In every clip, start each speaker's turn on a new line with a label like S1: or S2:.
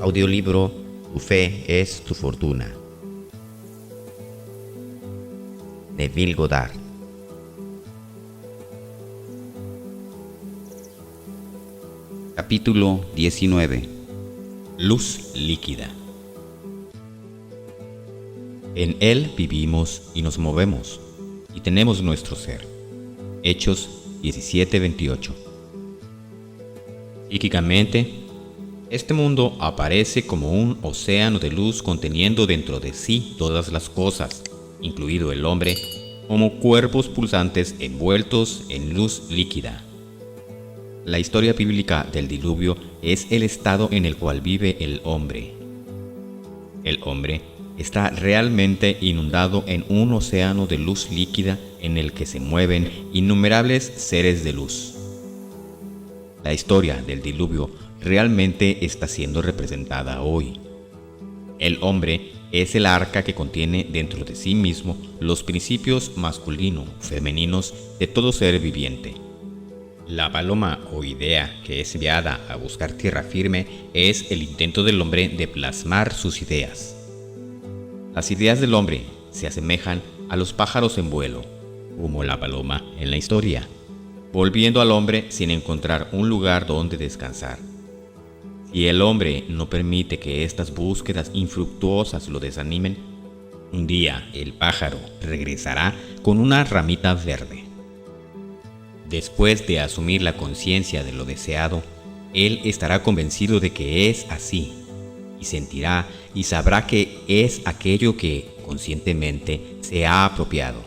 S1: Audiolibro Tu fe es tu fortuna. Neville Goddard.
S2: Capítulo 19. Luz líquida. En Él vivimos y nos movemos, y tenemos nuestro ser. Hechos 17:28. Psíquicamente, este mundo aparece como un océano de luz conteniendo dentro de sí todas las cosas, incluido el hombre, como cuerpos pulsantes envueltos en luz líquida. La historia bíblica del diluvio es el estado en el cual vive el hombre. El hombre está realmente inundado en un océano de luz líquida en el que se mueven innumerables seres de luz. La historia del diluvio realmente está siendo representada hoy. El hombre es el arca que contiene dentro de sí mismo los principios masculino-femeninos de todo ser viviente. La paloma o idea que es enviada a buscar tierra firme es el intento del hombre de plasmar sus ideas. Las ideas del hombre se asemejan a los pájaros en vuelo, como la paloma en la historia, volviendo al hombre sin encontrar un lugar donde descansar. Si el hombre no permite que estas búsquedas infructuosas lo desanimen, un día el pájaro regresará con una ramita verde. Después de asumir la conciencia de lo deseado, él estará convencido de que es así, y sentirá y sabrá que es aquello que conscientemente se ha apropiado,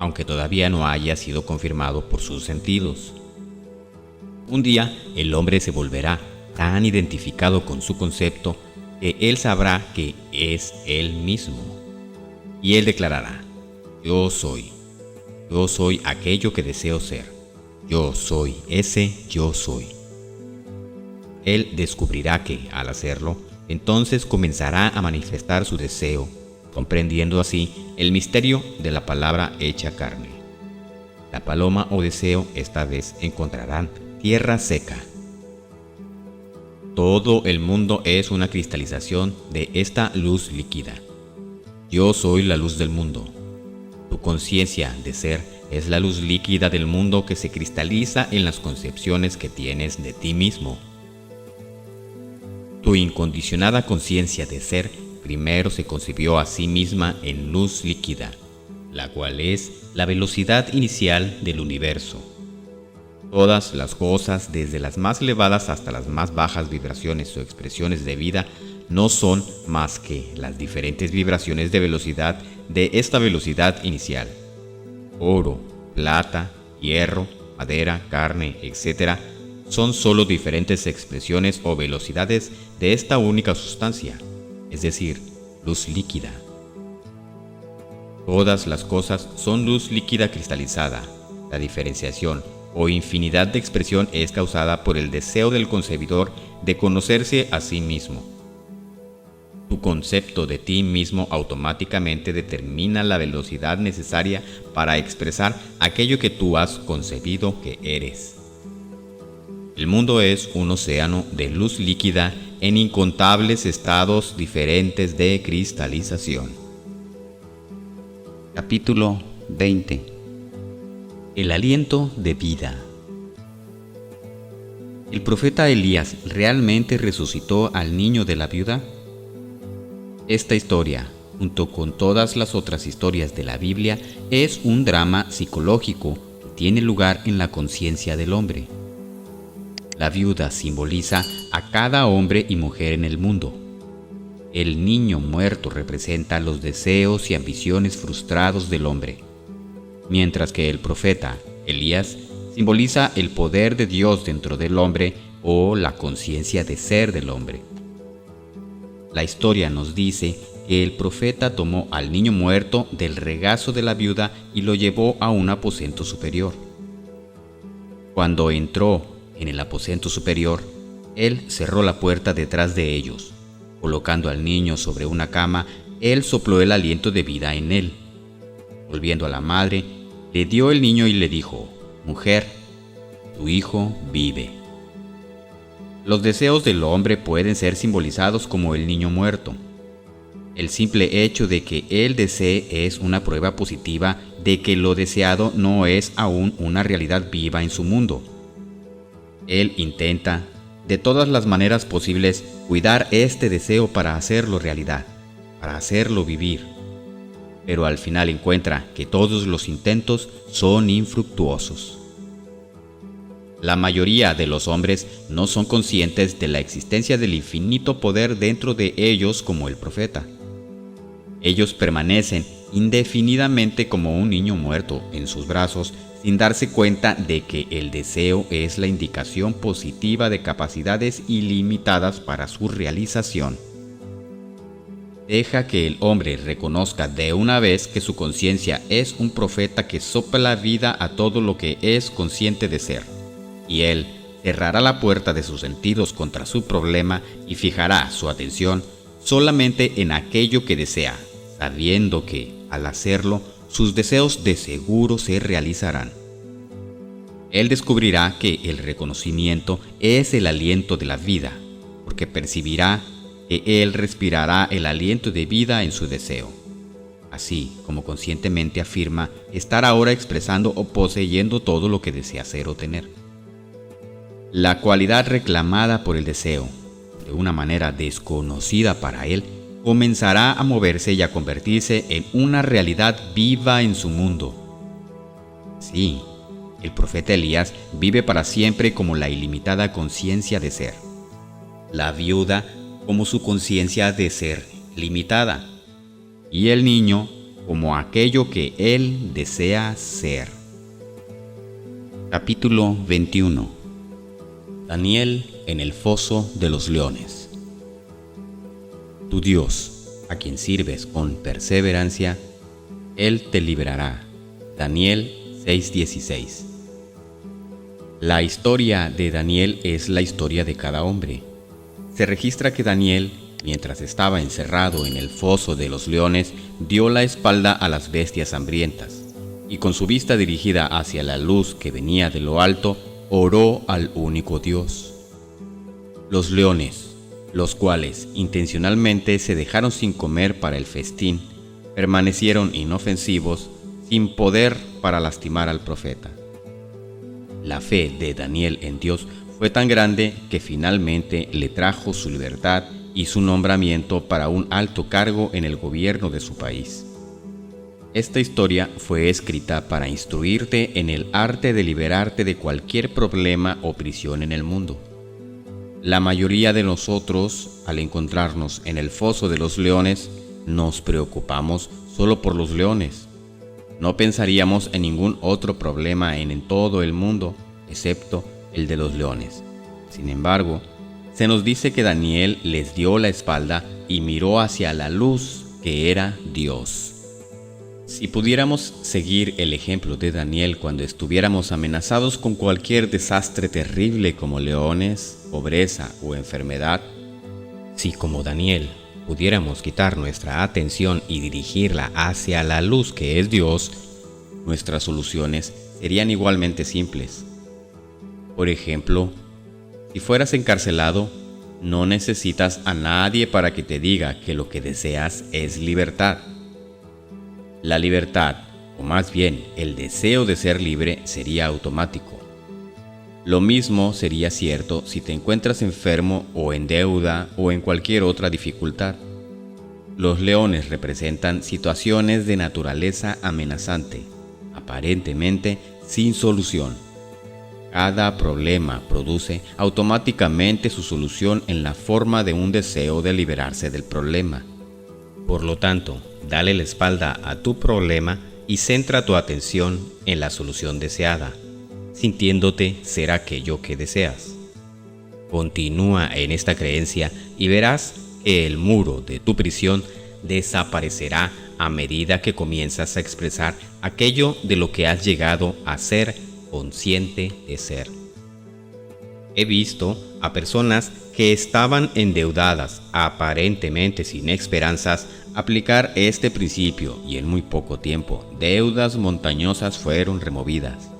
S2: aunque todavía no haya sido confirmado por sus sentidos. Un día el hombre se volverá tan identificado con su concepto que él sabrá que es él mismo. Y él declarará: yo soy aquello que deseo ser, yo soy ese yo soy. Él descubrirá que, al hacerlo, entonces comenzará a manifestar su deseo, comprendiendo así el misterio de la palabra hecha carne. La paloma o deseo esta vez encontrarán tierra seca. Todo el mundo es una cristalización de esta luz líquida. Yo soy la luz del mundo. Tu conciencia de ser es la luz líquida del mundo que se cristaliza en las concepciones que tienes de ti mismo. Tu incondicionada conciencia de ser primero se concibió a sí misma en luz líquida, la cual es la velocidad inicial del universo. Todas las cosas, desde las más elevadas hasta las más bajas vibraciones o expresiones de vida, no son más que las diferentes vibraciones de velocidad de esta velocidad inicial. Oro, plata, hierro, madera, carne, etc. son solo diferentes expresiones o velocidades de esta única sustancia, es decir, luz líquida. Todas las cosas son luz líquida cristalizada. La diferenciación o infinidad de expresión es causada por el deseo del concebidor de conocerse a sí mismo. Tu concepto de ti mismo automáticamente determina la velocidad necesaria para expresar aquello que tú has concebido que eres. El mundo es un océano de luz líquida en incontables estados diferentes de cristalización. Capítulo 20. El aliento de vida. ¿El profeta Elías realmente resucitó al niño de la viuda? Esta historia, junto con todas las otras historias de la Biblia, es un drama psicológico que tiene lugar en la conciencia del hombre. La viuda simboliza a cada hombre y mujer en el mundo. El niño muerto representa los deseos y ambiciones frustrados del hombre, mientras que el profeta Elías simboliza el poder de Dios dentro del hombre o la conciencia de ser del hombre. La historia nos dice que el profeta tomó al niño muerto del regazo de la viuda y lo llevó a un aposento superior. Cuando entró en el aposento superior, él cerró la puerta detrás de ellos. Colocando al niño sobre una cama, él sopló el aliento de vida en él. Volviendo a la madre, le dio el niño y le dijo: «Mujer, tu hijo vive». Los deseos del hombre pueden ser simbolizados como el niño muerto. El simple hecho de que él desee es una prueba positiva de que lo deseado no es aún una realidad viva en su mundo. Él intenta, de todas las maneras posibles, cuidar este deseo para hacerlo realidad, para hacerlo vivir. Pero al final encuentra que todos los intentos son infructuosos. La mayoría de los hombres no son conscientes de la existencia del infinito poder dentro de ellos como el profeta. Ellos permanecen indefinidamente como un niño muerto en sus brazos sin darse cuenta de que el deseo es la indicación positiva de capacidades ilimitadas para su realización. Deja que el hombre reconozca de una vez que su conciencia es un profeta que sopla vida a todo lo que es consciente de ser, y él cerrará la puerta de sus sentidos contra su problema y fijará su atención solamente en aquello que desea, sabiendo que, al hacerlo, sus deseos de seguro se realizarán. Él descubrirá que el reconocimiento es el aliento de la vida, porque percibirá que él respirará el aliento de vida en su deseo, así como conscientemente afirma estar ahora expresando o poseyendo todo lo que desea ser o tener. La cualidad reclamada por el deseo, de una manera desconocida para él, comenzará a moverse y a convertirse en una realidad viva en su mundo. Sí, el profeta Elías vive para siempre como la ilimitada conciencia de ser. La viuda como su conciencia de ser limitada. Y el niño como aquello que él desea ser. Capítulo 21. Daniel en el foso de los leones. Tu Dios, a quien sirves con perseverancia, Él te librará. Daniel 6:16. La historia de Daniel es la historia de cada hombre. Se registra que Daniel, mientras estaba encerrado en el foso de los leones, dio la espalda a las bestias hambrientas, y con su vista dirigida hacia la luz que venía de lo alto, oró al único Dios. Los leones, los cuales intencionalmente se dejaron sin comer para el festín, permanecieron inofensivos, sin poder para lastimar al profeta. La fe de Daniel en Dios fue tan grande que finalmente le trajo su libertad y su nombramiento para un alto cargo en el gobierno de su país. Esta historia fue escrita para instruirte en el arte de liberarte de cualquier problema o prisión en el mundo. La mayoría de nosotros, al encontrarnos en el foso de los leones, nos preocupamos solo por los leones. No pensaríamos en ningún otro problema en todo el mundo, excepto el de los leones. Sin embargo, se nos dice que Daniel les dio la espalda y miró hacia la luz que era Dios. Si pudiéramos seguir el ejemplo de Daniel cuando estuviéramos amenazados con cualquier desastre terrible como leones, pobreza o enfermedad, si como Daniel pudiéramos quitar nuestra atención y dirigirla hacia la luz que es Dios, nuestras soluciones serían igualmente simples. Por ejemplo, si fueras encarcelado, no necesitas a nadie para que te diga que lo que deseas es libertad. La libertad, o más bien el deseo de ser libre, sería automático. Lo mismo sería cierto si te encuentras enfermo o en deuda o en cualquier otra dificultad. Los leones representan situaciones de naturaleza amenazante, aparentemente sin solución. Cada problema produce automáticamente su solución en la forma de un deseo de liberarse del problema. Por lo tanto, dale la espalda a tu problema y centra tu atención en la solución deseada, sintiéndote ser aquello que deseas. Continúa en esta creencia y verás que el muro de tu prisión desaparecerá a medida que comienzas a expresar aquello de lo que has llegado a ser consciente de ser. He visto a personas que estaban endeudadas, aparentemente sin esperanzas, aplicar este principio y en muy poco tiempo deudas montañosas fueron removidas.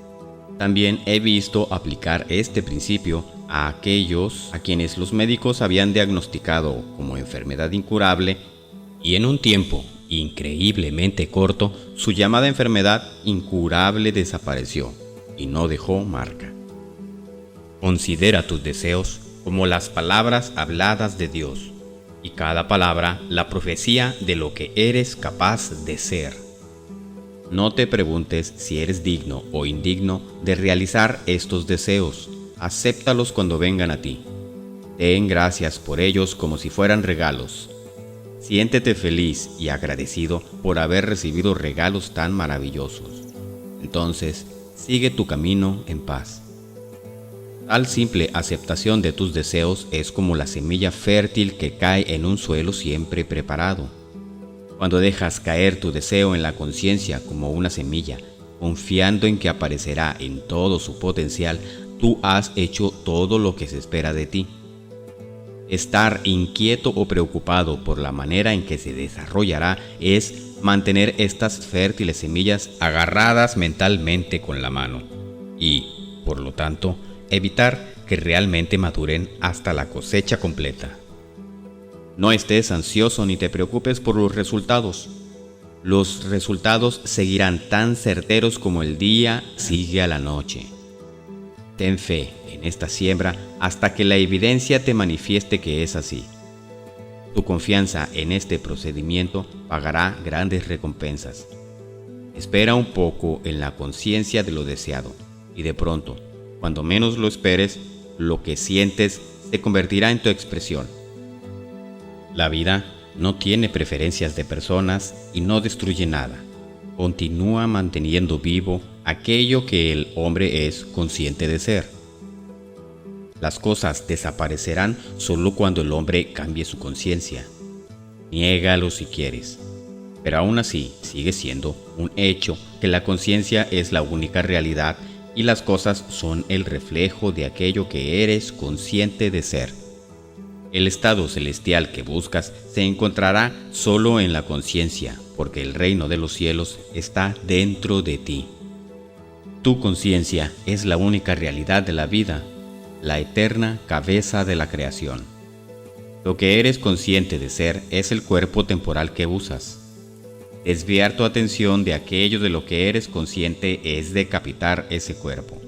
S2: También he visto aplicar este principio a aquellos a quienes los médicos habían diagnosticado como enfermedad incurable y en un tiempo increíblemente corto su llamada enfermedad incurable desapareció y no dejó marca. Considera tus deseos como las palabras habladas de Dios y cada palabra la profecía de lo que eres capaz de ser. No te preguntes si eres digno o indigno de realizar estos deseos. Acéptalos cuando vengan a ti. Ten gracias por ellos como si fueran regalos. Siéntete feliz y agradecido por haber recibido regalos tan maravillosos. Entonces, sigue tu camino en paz. Tal simple aceptación de tus deseos es como la semilla fértil que cae en un suelo siempre preparado. Cuando dejas caer tu deseo en la conciencia como una semilla, confiando en que aparecerá en todo su potencial, tú has hecho todo lo que se espera de ti. Estar inquieto o preocupado por la manera en que se desarrollará es mantener estas fértiles semillas agarradas mentalmente con la mano y, por lo tanto, evitar que realmente maduren hasta la cosecha completa. No estés ansioso ni te preocupes por los resultados. Los resultados seguirán tan certeros como el día sigue a la noche. Ten fe en esta siembra hasta que la evidencia te manifieste que es así. Tu confianza en este procedimiento pagará grandes recompensas. Espera un poco en la conciencia de lo deseado y de pronto, cuando menos lo esperes, lo que sientes se convertirá en tu expresión. La vida no tiene preferencias de personas y no destruye nada. Continúa manteniendo vivo aquello que el hombre es consciente de ser. Las cosas desaparecerán solo cuando el hombre cambie su conciencia. Niégalo si quieres, pero aún así sigue siendo un hecho que la conciencia es la única realidad y las cosas son el reflejo de aquello que eres consciente de ser. El estado celestial que buscas se encontrará solo en la conciencia, porque el reino de los cielos está dentro de ti. Tu conciencia es la única realidad de la vida, la eterna cabeza de la creación. Lo que eres consciente de ser es el cuerpo temporal que usas. Desviar tu atención de aquello de lo que eres consciente es decapitar ese cuerpo.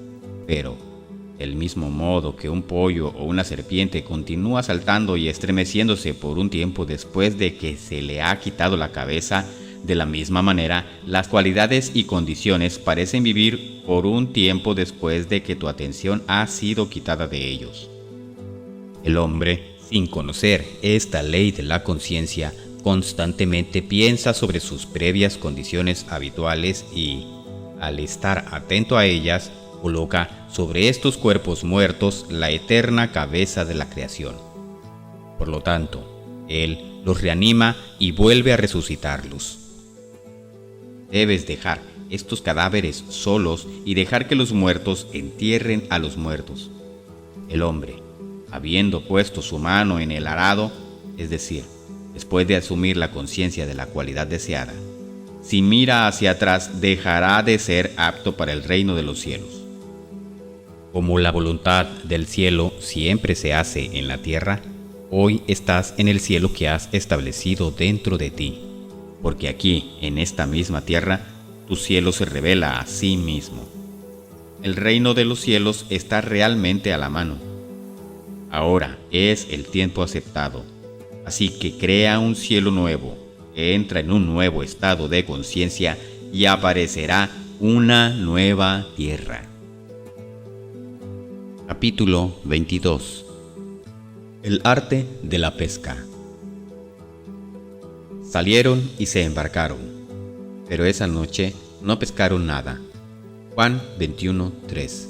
S2: Pero, del mismo modo que un pollo o una serpiente continúa saltando y estremeciéndose por un tiempo después de que se le ha quitado la cabeza, de la misma manera, las cualidades y condiciones parecen vivir por un tiempo después de que tu atención ha sido quitada de ellos. El hombre, sin conocer esta ley de la conciencia, constantemente piensa sobre sus previas condiciones habituales y, al estar atento a ellas, coloca sobre estos cuerpos muertos la eterna cabeza de la creación. Por lo tanto, él los reanima y vuelve a resucitarlos. Debes dejar estos cadáveres solos y dejar que los muertos entierren a los muertos. El hombre, habiendo puesto su mano en el arado, es decir, después de asumir la conciencia de la cualidad deseada, si mira hacia atrás, dejará de ser apto para el reino de los cielos. Como la voluntad del cielo siempre se hace en la tierra, hoy estás en el cielo que has establecido dentro de ti, porque aquí, en esta misma tierra, tu cielo se revela a sí mismo. El reino de los cielos está realmente a la mano. Ahora es el tiempo aceptado, así que crea un cielo nuevo, entra en un nuevo estado de conciencia y aparecerá una nueva tierra. Capítulo 22. El arte de la pesca. Salieron y se embarcaron, pero esa noche no pescaron nada. Juan 21:3.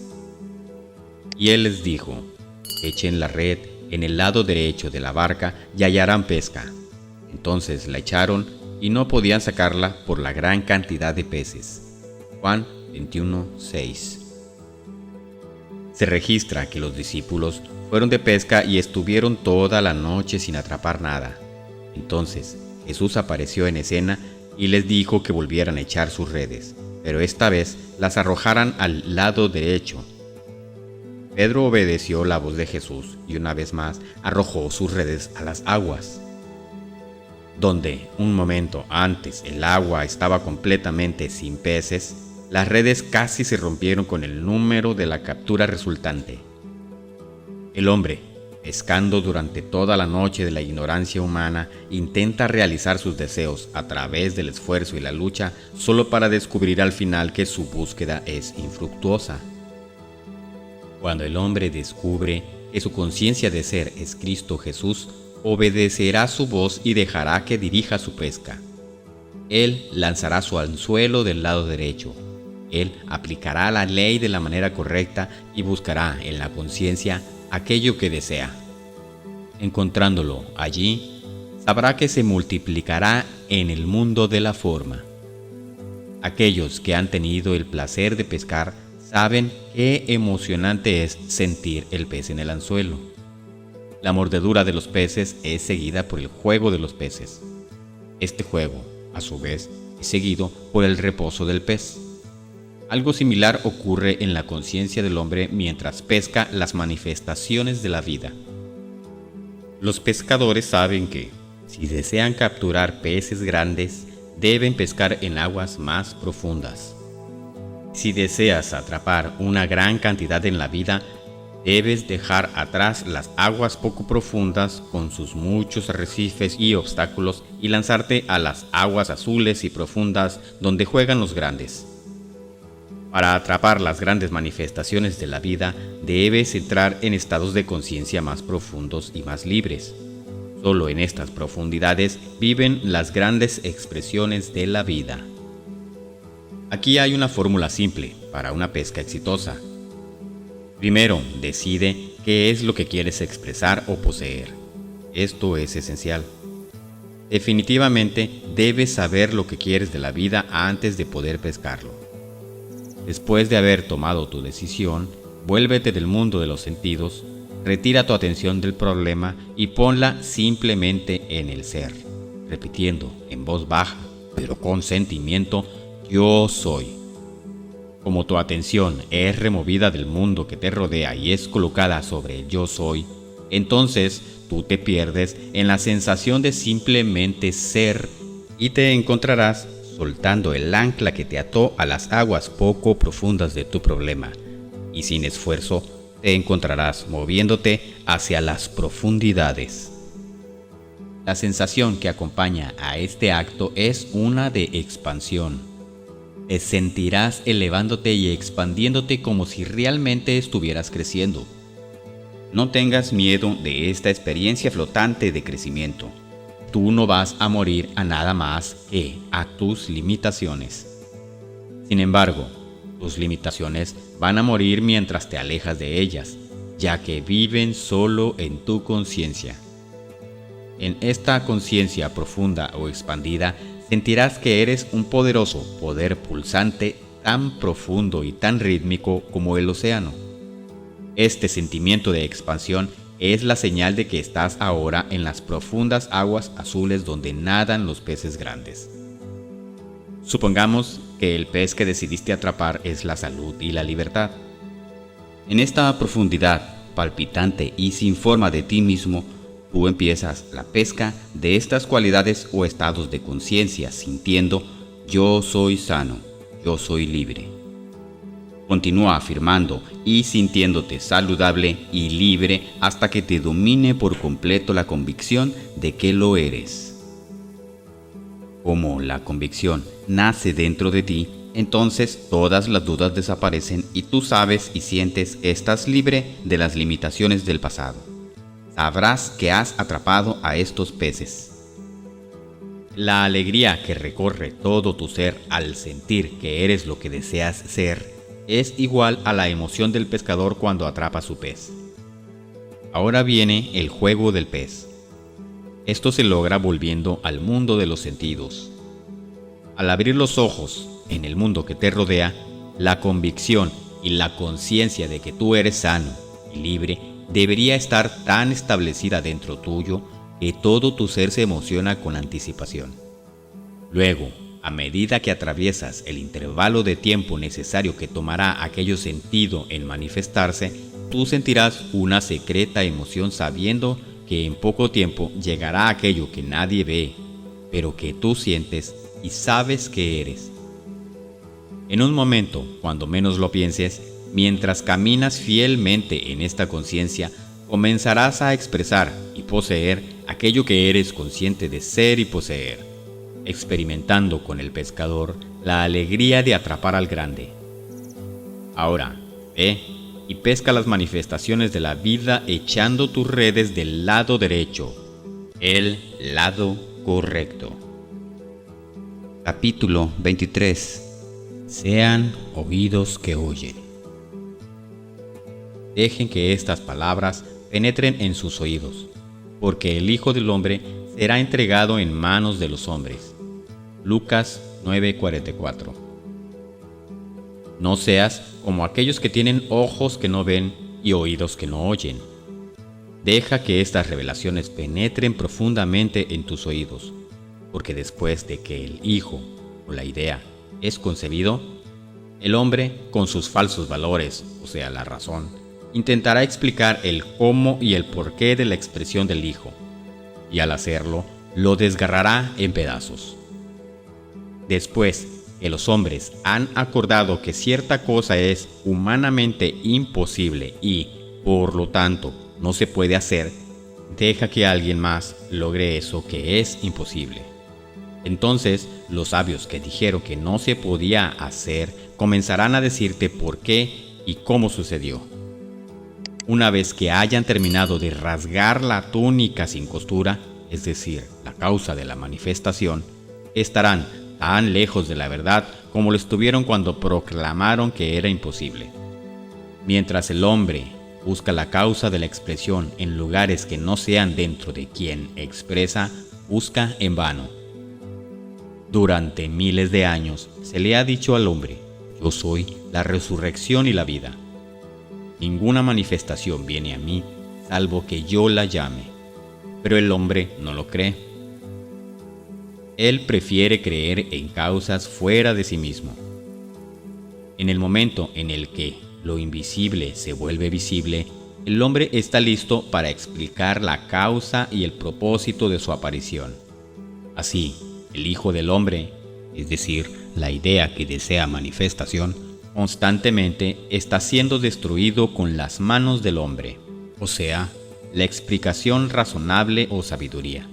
S2: Y él les dijo: echen la red en el lado derecho de la barca y hallarán pesca. Entonces la echaron y no podían sacarla por la gran cantidad de peces. Juan 21:6. Se registra que los discípulos fueron de pesca y estuvieron toda la noche sin atrapar nada. Entonces Jesús apareció en escena y les dijo que volvieran a echar sus redes, pero esta vez las arrojaran al lado derecho. Pedro obedeció la voz de Jesús y una vez más arrojó sus redes a las aguas. Donde un momento antes el agua estaba completamente sin peces, las redes casi se rompieron con el número de la captura resultante. El hombre, pescando durante toda la noche de la ignorancia humana, intenta realizar sus deseos a través del esfuerzo y la lucha solo para descubrir al final que su búsqueda es infructuosa. Cuando el hombre descubre que su conciencia de ser es Cristo Jesús, obedecerá su voz y dejará que dirija su pesca. Él lanzará su anzuelo del lado derecho. Él aplicará la ley de la manera correcta y buscará en la conciencia aquello que desea. Encontrándolo allí, sabrá que se multiplicará en el mundo de la forma. Aquellos que han tenido el placer de pescar saben qué emocionante es sentir el pez en el anzuelo. La mordedura de los peces es seguida por el juego de los peces. Este juego, a su vez, es seguido por el reposo del pez. Algo similar ocurre en la conciencia del hombre mientras pesca las manifestaciones de la vida. Los pescadores saben que, si desean capturar peces grandes, deben pescar en aguas más profundas. Si deseas atrapar una gran cantidad en la vida, debes dejar atrás las aguas poco profundas con sus muchos arrecifes y obstáculos y lanzarte a las aguas azules y profundas donde juegan los grandes. Para atrapar las grandes manifestaciones de la vida, debes entrar en estados de conciencia más profundos y más libres. Solo en estas profundidades viven las grandes expresiones de la vida. Aquí hay una fórmula simple para una pesca exitosa. Primero, decide qué es lo que quieres expresar o poseer. Esto es esencial. Definitivamente, debes saber lo que quieres de la vida antes de poder pescarlo. Después de haber tomado tu decisión, vuélvete del mundo de los sentidos, retira tu atención del problema y ponla simplemente en el ser, repitiendo en voz baja, pero con sentimiento, yo soy. Como tu atención es removida del mundo que te rodea y es colocada sobre el yo soy, entonces tú te pierdes en la sensación de simplemente ser y te encontrarás soltando el ancla que te ató a las aguas poco profundas de tu problema, y sin esfuerzo te encontrarás moviéndote hacia las profundidades. La sensación que acompaña a este acto es una de expansión. Te sentirás elevándote y expandiéndote como si realmente estuvieras creciendo. No tengas miedo de esta experiencia flotante de crecimiento. Tú no vas a morir a nada más que a tus limitaciones. Sin embargo, tus limitaciones van a morir mientras te alejas de ellas, ya que viven solo en tu conciencia. En esta conciencia profunda o expandida, sentirás que eres un poderoso poder pulsante tan profundo y tan rítmico como el océano. Este sentimiento de expansión es la señal de que estás ahora en las profundas aguas azules donde nadan los peces grandes. Supongamos que el pez que decidiste atrapar es la salud y la libertad. En esta profundidad, palpitante y sin forma de ti mismo, tú empiezas la pesca de estas cualidades o estados de conciencia sintiendo yo soy sano, yo soy libre. Continúa afirmando y sintiéndote saludable y libre hasta que te domine por completo la convicción de que lo eres. Como la convicción nace dentro de ti, entonces todas las dudas desaparecen y tú sabes y sientes que estás libre de las limitaciones del pasado. Sabrás que has atrapado a estos peces. La alegría que recorre todo tu ser al sentir que eres lo que deseas ser es igual a la emoción del pescador cuando atrapa su pez. Ahora viene el juego del pez. Esto se logra volviendo al mundo de los sentidos. Al abrir los ojos en el mundo que te rodea, la convicción y la conciencia de que tú eres sano y libre debería estar tan establecida dentro tuyo que todo tu ser se emociona con anticipación. Luego, a medida que atraviesas el intervalo de tiempo necesario que tomará aquello sentido en manifestarse, tú sentirás una secreta emoción sabiendo que en poco tiempo llegará aquello que nadie ve, pero que tú sientes y sabes que eres. En un momento, cuando menos lo pienses, mientras caminas fielmente en esta conciencia, comenzarás a expresar y poseer aquello que eres consciente de ser y poseer, experimentando con el pescador la alegría de atrapar al grande. Ahora, ve y pesca las manifestaciones de la vida echando tus redes del lado derecho, el lado correcto.
S1: Capítulo 23.
S2: Sean oídos que oyen. Dejen que estas palabras penetren en sus oídos, porque el Hijo del Hombre será entregado en manos de los hombres. Lucas 9:44. No seas como aquellos que tienen ojos que no ven y oídos que no oyen. Deja que estas revelaciones penetren profundamente en tus oídos, porque después de que el Hijo, o la idea, es concebido, el hombre, con sus falsos valores, o sea, la razón, intentará explicar el cómo y el porqué de la expresión del Hijo, y al hacerlo, lo desgarrará en pedazos. Después que los hombres han acordado que cierta cosa es humanamente imposible y, por lo tanto, no se puede hacer, deja que alguien más logre eso que es imposible. Entonces, los sabios que dijeron que no se podía hacer comenzarán a decirte por qué y cómo sucedió. Una vez que hayan terminado de rasgar la túnica sin costura, es decir, la causa de la manifestación, estarán tan lejos de la verdad como lo estuvieron cuando proclamaron que era imposible. Mientras el hombre busca la causa de la expresión en lugares que no sean dentro de quien expresa, busca en vano. Durante miles de años se le ha dicho al hombre: yo soy la resurrección y la vida. Ninguna manifestación viene a mí salvo que yo la llame. Pero el hombre no lo cree. Él prefiere creer en causas fuera de sí mismo. En el momento en el que lo invisible se vuelve visible, el hombre está listo para explicar la causa y el propósito de su aparición. Así, el Hijo del Hombre, es decir, la idea que desea manifestación, constantemente está siendo destruido con las manos del hombre, o sea, la explicación razonable o sabiduría.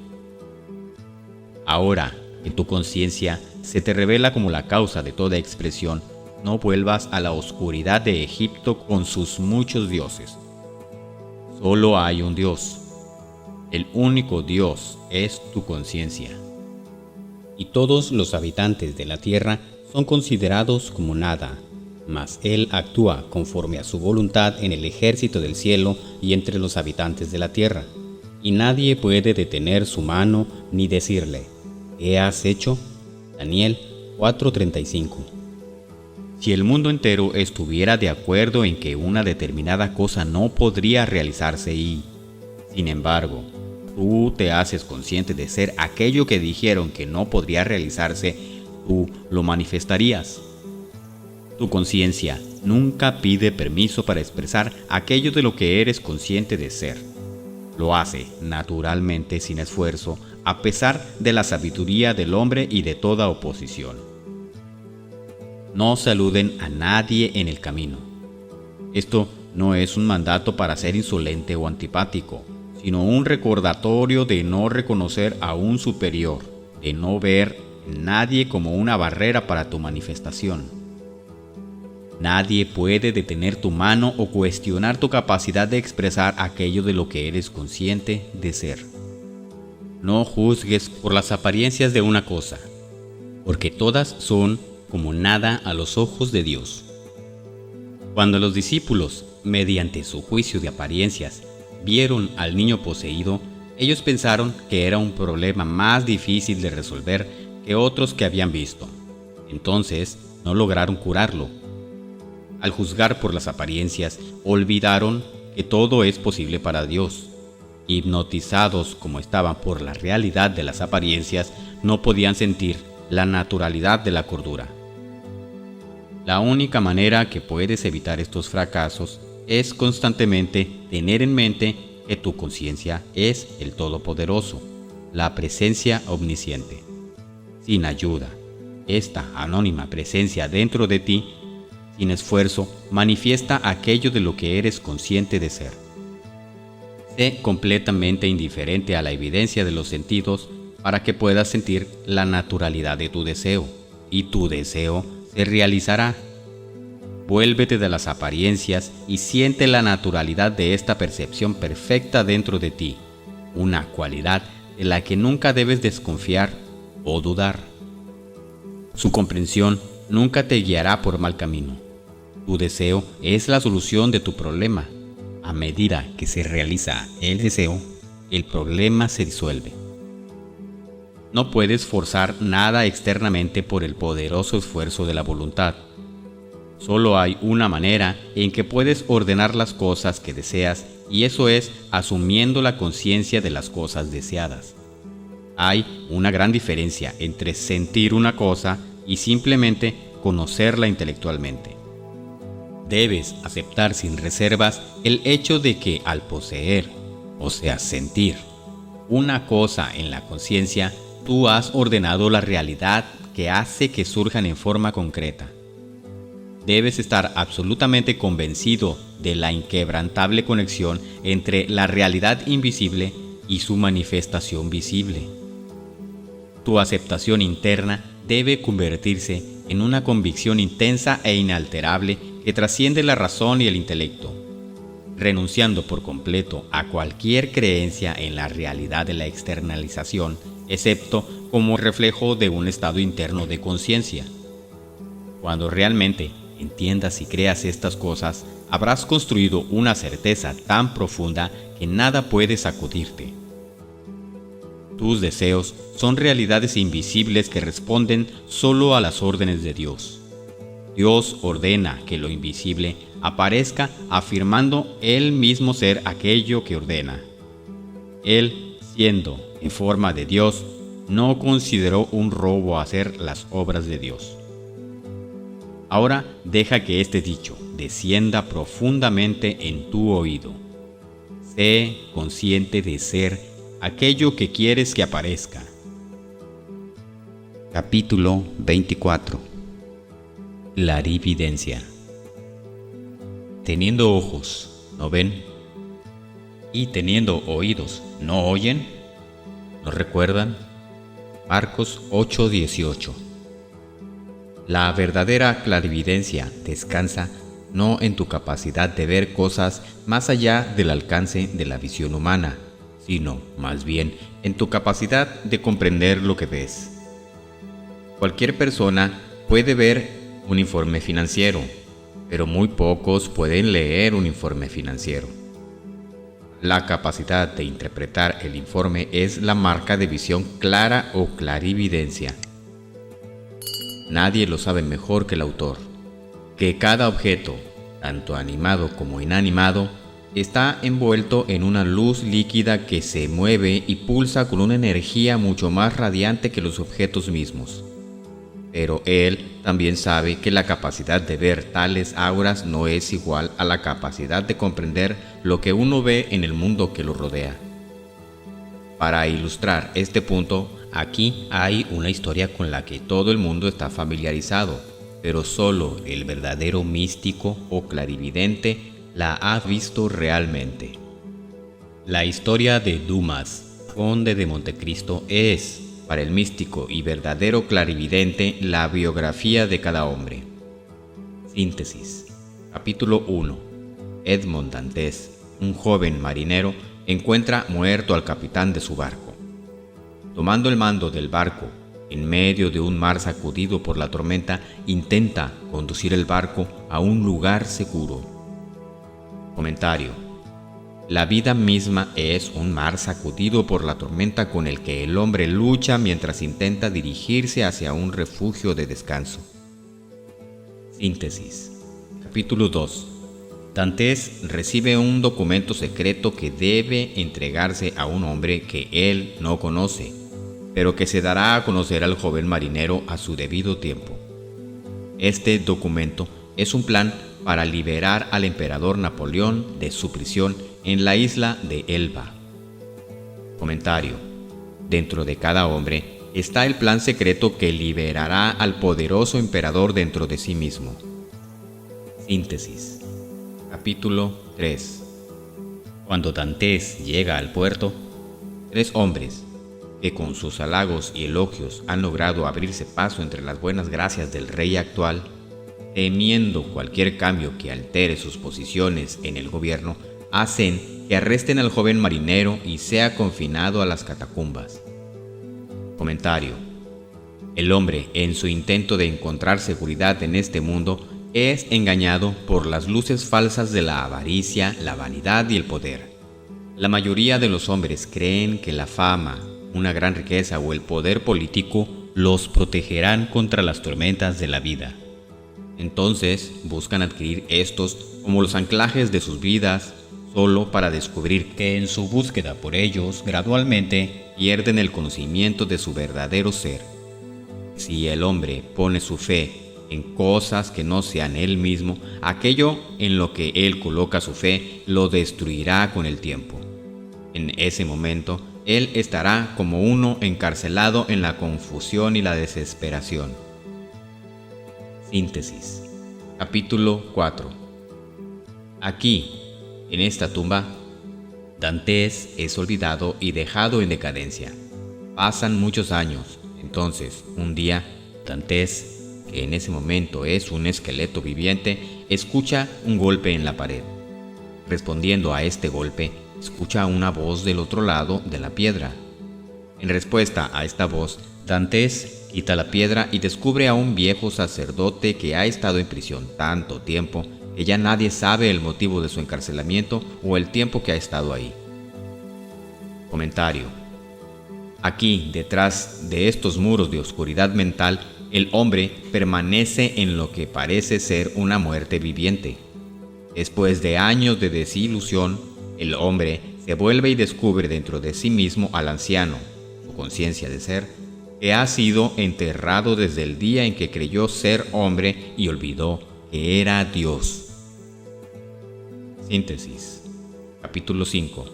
S2: Ahora que tu conciencia se te revela como la causa de toda expresión, no vuelvas a la oscuridad de Egipto con sus muchos dioses. Solo hay un Dios. El único Dios es tu conciencia. Y todos los habitantes de la tierra son considerados como nada, mas Él actúa conforme a su voluntad en el ejército del cielo y entre los habitantes de la tierra, y nadie puede detener su mano ni decirle: ¿qué has hecho? Daniel 4:35. Si el mundo entero estuviera de acuerdo en que una determinada cosa no podría realizarse y, sin embargo, tú te haces consciente de ser aquello que dijeron que no podría realizarse, tú lo manifestarías. Tu conciencia nunca pide permiso para expresar aquello de lo que eres consciente de ser. Lo hace naturalmente sin esfuerzo, a pesar de la sabiduría del hombre y de toda oposición. No saluden a nadie en el camino. Esto no es un mandato para ser insolente o antipático, sino un recordatorio de no reconocer a un superior, de no ver en nadie como una barrera para tu manifestación. Nadie puede detener tu mano o cuestionar tu capacidad de expresar aquello de lo que eres consciente de ser. No juzgues por las apariencias de una cosa, porque todas son como nada a los ojos de Dios. Cuando los discípulos, mediante su juicio de apariencias, vieron al niño poseído, ellos pensaron que era un problema más difícil de resolver que otros que habían visto. Entonces, no lograron curarlo. Al juzgar por las apariencias, olvidaron que todo es posible para Dios. Hipnotizados como estaban por la realidad de las apariencias, no podían sentir la naturalidad de la cordura. La única manera que puedes evitar estos fracasos es constantemente tener en mente que tu conciencia es el Todopoderoso, la presencia omnisciente. Sin ayuda, esta anónima presencia dentro de ti, sin esfuerzo, manifiesta aquello de lo que eres consciente de ser. Sé completamente indiferente a la evidencia de los sentidos para que puedas sentir la naturalidad de tu deseo, y tu deseo se realizará. Vuélvete de las apariencias y siente la naturalidad de esta percepción perfecta dentro de ti, una cualidad de la que nunca debes desconfiar o dudar. Su comprensión nunca te guiará por mal camino. Tu deseo es la solución de tu problema. A medida que se realiza el deseo, el problema se disuelve. No puedes forzar nada externamente por el poderoso esfuerzo de la voluntad. Solo hay una manera en que puedes ordenar las cosas que deseas, y eso es asumiendo la conciencia de las cosas deseadas. Hay una gran diferencia entre sentir una cosa y simplemente conocerla intelectualmente. Debes aceptar sin reservas el hecho de que al poseer, o sea, sentir, una cosa en la conciencia, tú has ordenado la realidad que hace que surjan en forma concreta. Debes estar absolutamente convencido de la inquebrantable conexión entre la realidad invisible y su manifestación visible. Tu aceptación interna debe convertirse en una convicción intensa e inalterable que trasciende la razón y el intelecto, renunciando por completo a cualquier creencia en la realidad de la externalización, excepto como reflejo de un estado interno de conciencia. Cuando realmente entiendas y creas estas cosas, habrás construido una certeza tan profunda que nada puede sacudirte. Tus deseos son realidades invisibles que responden solo a las órdenes de Dios. Dios ordena que lo invisible aparezca afirmando Él mismo ser aquello que ordena. Él, siendo en forma de Dios, no consideró un robo hacer las obras de Dios. Ahora deja que este dicho descienda profundamente en tu oído. Sé consciente de ser aquello que quieres que aparezca.
S1: Capítulo 24.
S2: Clarividencia. Teniendo ojos, ¿no ven? Y teniendo oídos, ¿no oyen? ¿No recuerdan? Marcos 8:18. La verdadera clarividencia descansa no en tu capacidad de ver cosas más allá del alcance de la visión humana, sino más bien en tu capacidad de comprender lo que ves. Cualquier persona puede ver un informe financiero, pero muy pocos pueden leer un informe financiero. La capacidad de interpretar el informe es la marca de visión clara o clarividencia. Nadie lo sabe mejor que el autor, que cada objeto, tanto animado como inanimado, está envuelto en una luz líquida que se mueve y pulsa con una energía mucho más radiante que los objetos mismos. Pero él también sabe que la capacidad de ver tales auras no es igual a la capacidad de comprender lo que uno ve en el mundo que lo rodea. Para ilustrar este punto, aquí hay una historia con la que todo el mundo está familiarizado, pero solo el verdadero místico o clarividente la ha visto realmente. La historia de Dumas, conde de Montecristo, es, para el místico y verdadero clarividente, la biografía de cada hombre. Síntesis. Capítulo 1. Edmond Dantes, un joven marinero, encuentra muerto al capitán de su barco. Tomando el mando del barco, en medio de un mar sacudido por la tormenta, intenta conducir el barco a un lugar seguro. Comentario. La vida misma es un mar sacudido por la tormenta con el que el hombre lucha mientras intenta dirigirse hacia un refugio de descanso. Síntesis. Capítulo 2. Dantes recibe un documento secreto que debe entregarse a un hombre que él no conoce. pero que se dará a conocer al joven marinero a su debido tiempo. Este documento es un plan para liberar al emperador Napoleón de su prisión en la isla de Elba. Comentario: dentro de cada hombre está el plan secreto que liberará al poderoso emperador dentro de sí mismo. Síntesis. Capítulo 3. Cuando Dantes llega al puerto, 3 hombres, que con sus halagos y elogios han logrado abrirse paso entre las buenas gracias del rey actual, temiendo cualquier cambio que altere sus posiciones en el gobierno, hacen que arresten al joven marinero y sea confinado a las catacumbas. Comentario: el hombre, en su intento de encontrar seguridad en este mundo, es engañado por las luces falsas de la avaricia, la vanidad y el poder. La mayoría de los hombres creen que la fama, una gran riqueza o el poder político los protegerán contra las tormentas de la vida. Entonces buscan adquirir estos como los anclajes de sus vidas, solo para descubrir que en su búsqueda por ellos gradualmente pierden el conocimiento de su verdadero ser. Si el hombre pone su fe en cosas que no sean él mismo, aquello en lo que él coloca su fe lo destruirá con el tiempo. En ese momento, él estará como uno encarcelado en la confusión y la desesperación. Síntesis. Capítulo 4. Aquí, en esta tumba, Dantes es olvidado y dejado en decadencia. Pasan muchos años. Entonces, un día, Dantes, que en ese momento es un esqueleto viviente, escucha un golpe en la pared. Respondiendo a este golpe, escucha una voz del otro lado de la piedra. En respuesta a esta voz, Dantes quita la piedra y descubre a un viejo sacerdote que ha estado en prisión tanto tiempo que ya nadie sabe el motivo de su encarcelamiento o el tiempo que ha estado ahí. Comentario: aquí, detrás de estos muros de oscuridad mental, el hombre permanece en lo que parece ser una muerte viviente. Después de años de desilusión, el hombre se vuelve y descubre dentro de sí mismo al anciano, su conciencia de ser, que ha sido enterrado desde el día en que creyó ser hombre y olvidó que era Dios. Síntesis. Capítulo 5.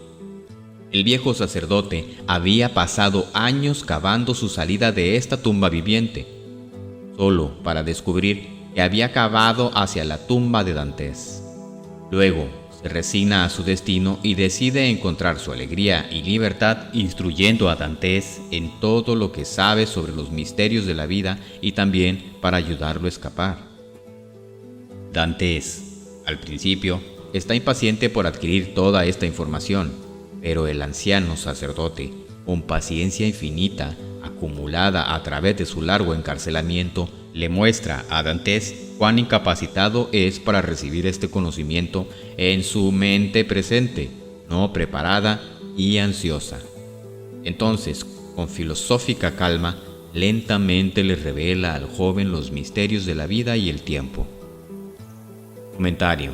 S2: El viejo sacerdote había pasado años cavando su salida de esta tumba viviente, solo para descubrir que había cavado hacia la tumba de Dantes. Luego se resigna a su destino y decide encontrar su alegría y libertad instruyendo a Dantes en todo lo que sabe sobre los misterios de la vida y también para ayudarlo a escapar. Dantes, al principio, está impaciente por adquirir toda esta información, pero el anciano sacerdote, con paciencia infinita, acumulada a través de su largo encarcelamiento, le muestra a Dantes cuán incapacitado es para recibir este conocimiento en su mente presente, no preparada y ansiosa. Entonces, con filosófica calma, lentamente le revela al joven los misterios de la vida y el tiempo. Comentario: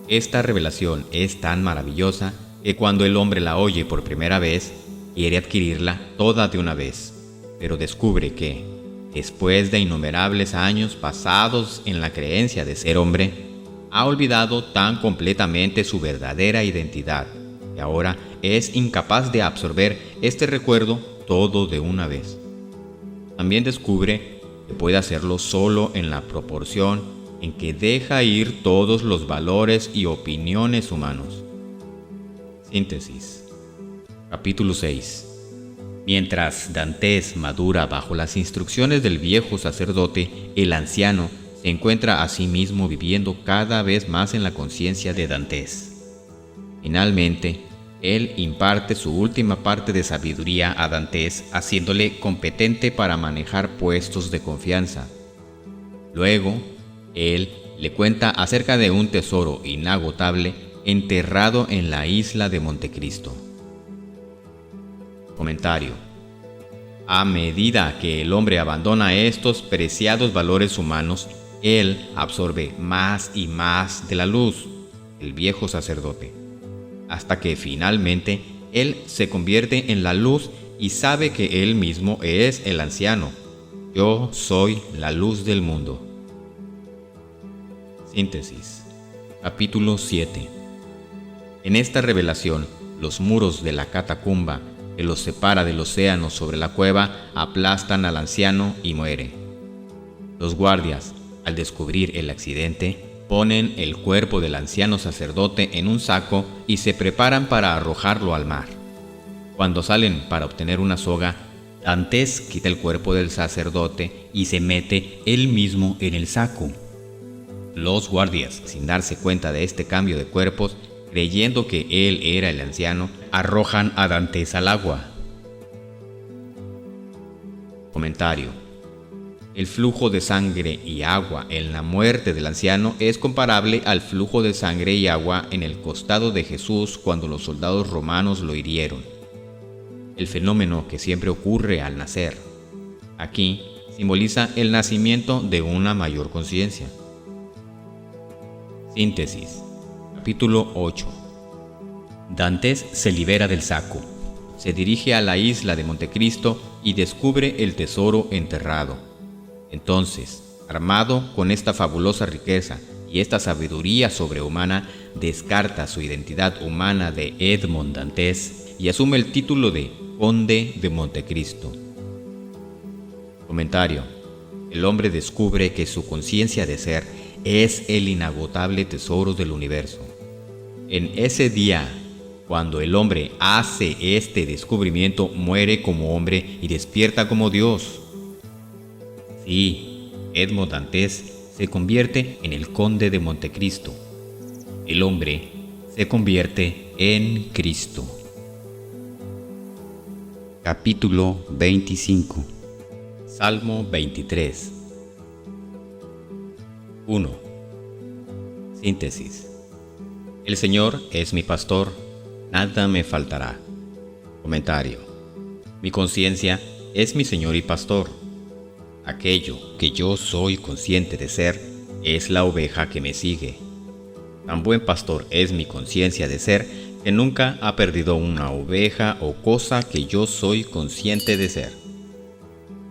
S2: esta revelación es tan maravillosa que cuando el hombre la oye por primera vez, quiere adquirirla toda de una vez, pero descubre que, después de innumerables años pasados en la creencia de ser hombre, ha olvidado tan completamente su verdadera identidad, que ahora es incapaz de absorber este recuerdo todo de una vez. También descubre que puede hacerlo solo en la proporción en que deja ir todos los valores y opiniones humanos. Síntesis. Capítulo 6. Mientras Dantes madura bajo las instrucciones del viejo sacerdote, el anciano se encuentra a sí mismo viviendo cada vez más en la conciencia de Dantes. Finalmente, él imparte su última parte de sabiduría a Dantes, haciéndole competente para manejar puestos de confianza. Luego, él le cuenta acerca de un tesoro inagotable enterrado en la isla de Montecristo. Comentario: a medida que el hombre abandona estos preciados valores humanos, él absorbe más y más de la luz, el viejo sacerdote, hasta que finalmente él se convierte en la luz y sabe que él mismo es el anciano. Yo soy la luz del mundo. Síntesis. Capítulo 7. En esta revelación, los muros de la catacumba que los separa del océano sobre la cueva aplastan al anciano y muere. Los guardias, al descubrir el accidente, ponen el cuerpo del anciano sacerdote en un saco y se preparan para arrojarlo al mar. Cuando salen para obtener una soga, Dantes quita el cuerpo del sacerdote y se mete él mismo en el saco. Los guardias, sin darse cuenta de este cambio de cuerpos, creyendo que él era el anciano, arrojan a Dantes al agua. Comentario. El flujo de sangre y agua en la muerte del anciano es comparable al flujo de sangre y agua en el costado de Jesús cuando los soldados romanos lo hirieron. El fenómeno que siempre ocurre al nacer. Aquí simboliza el nacimiento de una mayor conciencia. Síntesis. Capítulo 8. Dantes se libera del saco, se dirige a la isla de Montecristo y descubre el tesoro enterrado. Entonces, armado con esta fabulosa riqueza y esta sabiduría sobrehumana, descarta su identidad humana de Edmond Dantes y asume el título de Conde de Montecristo. Comentario. El hombre descubre que su conciencia de ser es el inagotable tesoro del universo. En ese día, cuando el hombre hace este descubrimiento, muere como hombre y despierta como Dios. Sí, Edmond Dantes se convierte en el Conde de Montecristo. El hombre se convierte en Cristo.
S1: Capítulo 25.
S2: Salmo 23. 1. Síntesis. El Señor es mi pastor, nada me faltará. Comentario. Mi conciencia es mi Señor y pastor. Aquello que yo soy consciente de ser es la oveja que me sigue. Tan buen pastor es mi conciencia de ser que nunca ha perdido una oveja o cosa que yo soy consciente de ser.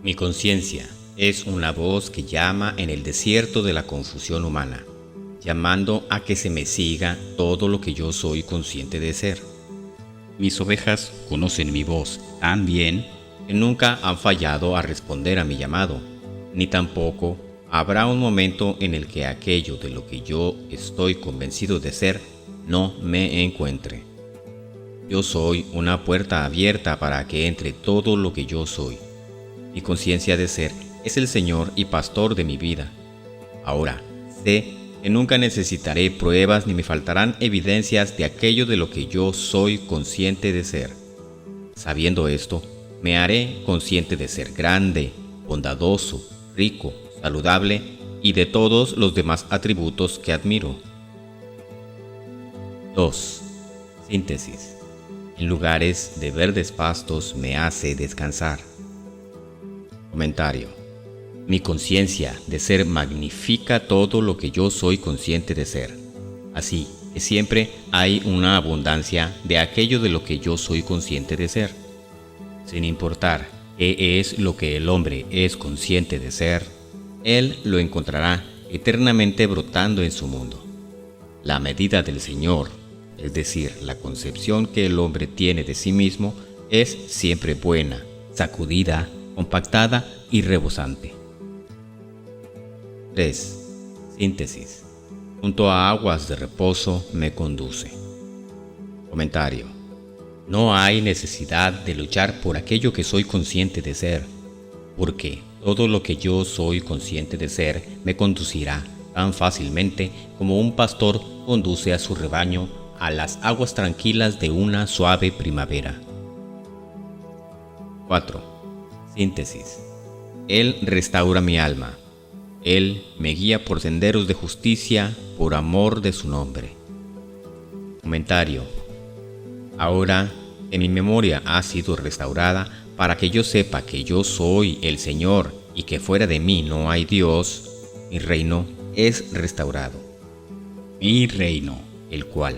S2: Mi conciencia es una voz que llama en el desierto de la confusión humana, llamando a que se me siga todo lo que yo soy consciente de ser. Mis ovejas conocen mi voz tan bien que nunca han fallado a responder a mi llamado, ni tampoco habrá un momento en el que aquello de lo que yo estoy convencido de ser no me encuentre. Yo soy una puerta abierta para que entre todo lo que yo soy. Mi conciencia de ser es el Señor y pastor de mi vida. Ahora sé que nunca necesitaré pruebas ni me faltarán evidencias de aquello de lo que yo soy consciente de ser. Sabiendo esto, me haré consciente de ser grande, bondadoso, rico, saludable y de todos los demás atributos que admiro. 2. Síntesis. En lugares de verdes pastos me hace descansar. Comentario. Mi conciencia de ser magnifica todo lo que yo soy consciente de ser. Así que siempre hay una abundancia de aquello de lo que yo soy consciente de ser. Sin importar qué es lo que el hombre es consciente de ser, él lo encontrará eternamente brotando en su mundo. La medida del Señor, es decir, la concepción que el hombre tiene de sí mismo, es siempre buena, sacudida, compactada y rebosante. 3. Síntesis. Junto a aguas de reposo me conduce. Comentario. No hay necesidad de luchar por aquello que soy consciente de ser, porque todo lo que yo soy consciente de ser me conducirá tan fácilmente como un pastor conduce a su rebaño a las aguas tranquilas de una suave primavera. 4. Síntesis. Él restaura mi alma. Él me guía por senderos de justicia por amor de su nombre. Comentario. Ahora que mi memoria ha sido restaurada para que yo sepa que yo soy el Señor y que fuera de mí no hay Dios, mi reino es restaurado. Mi reino, el cual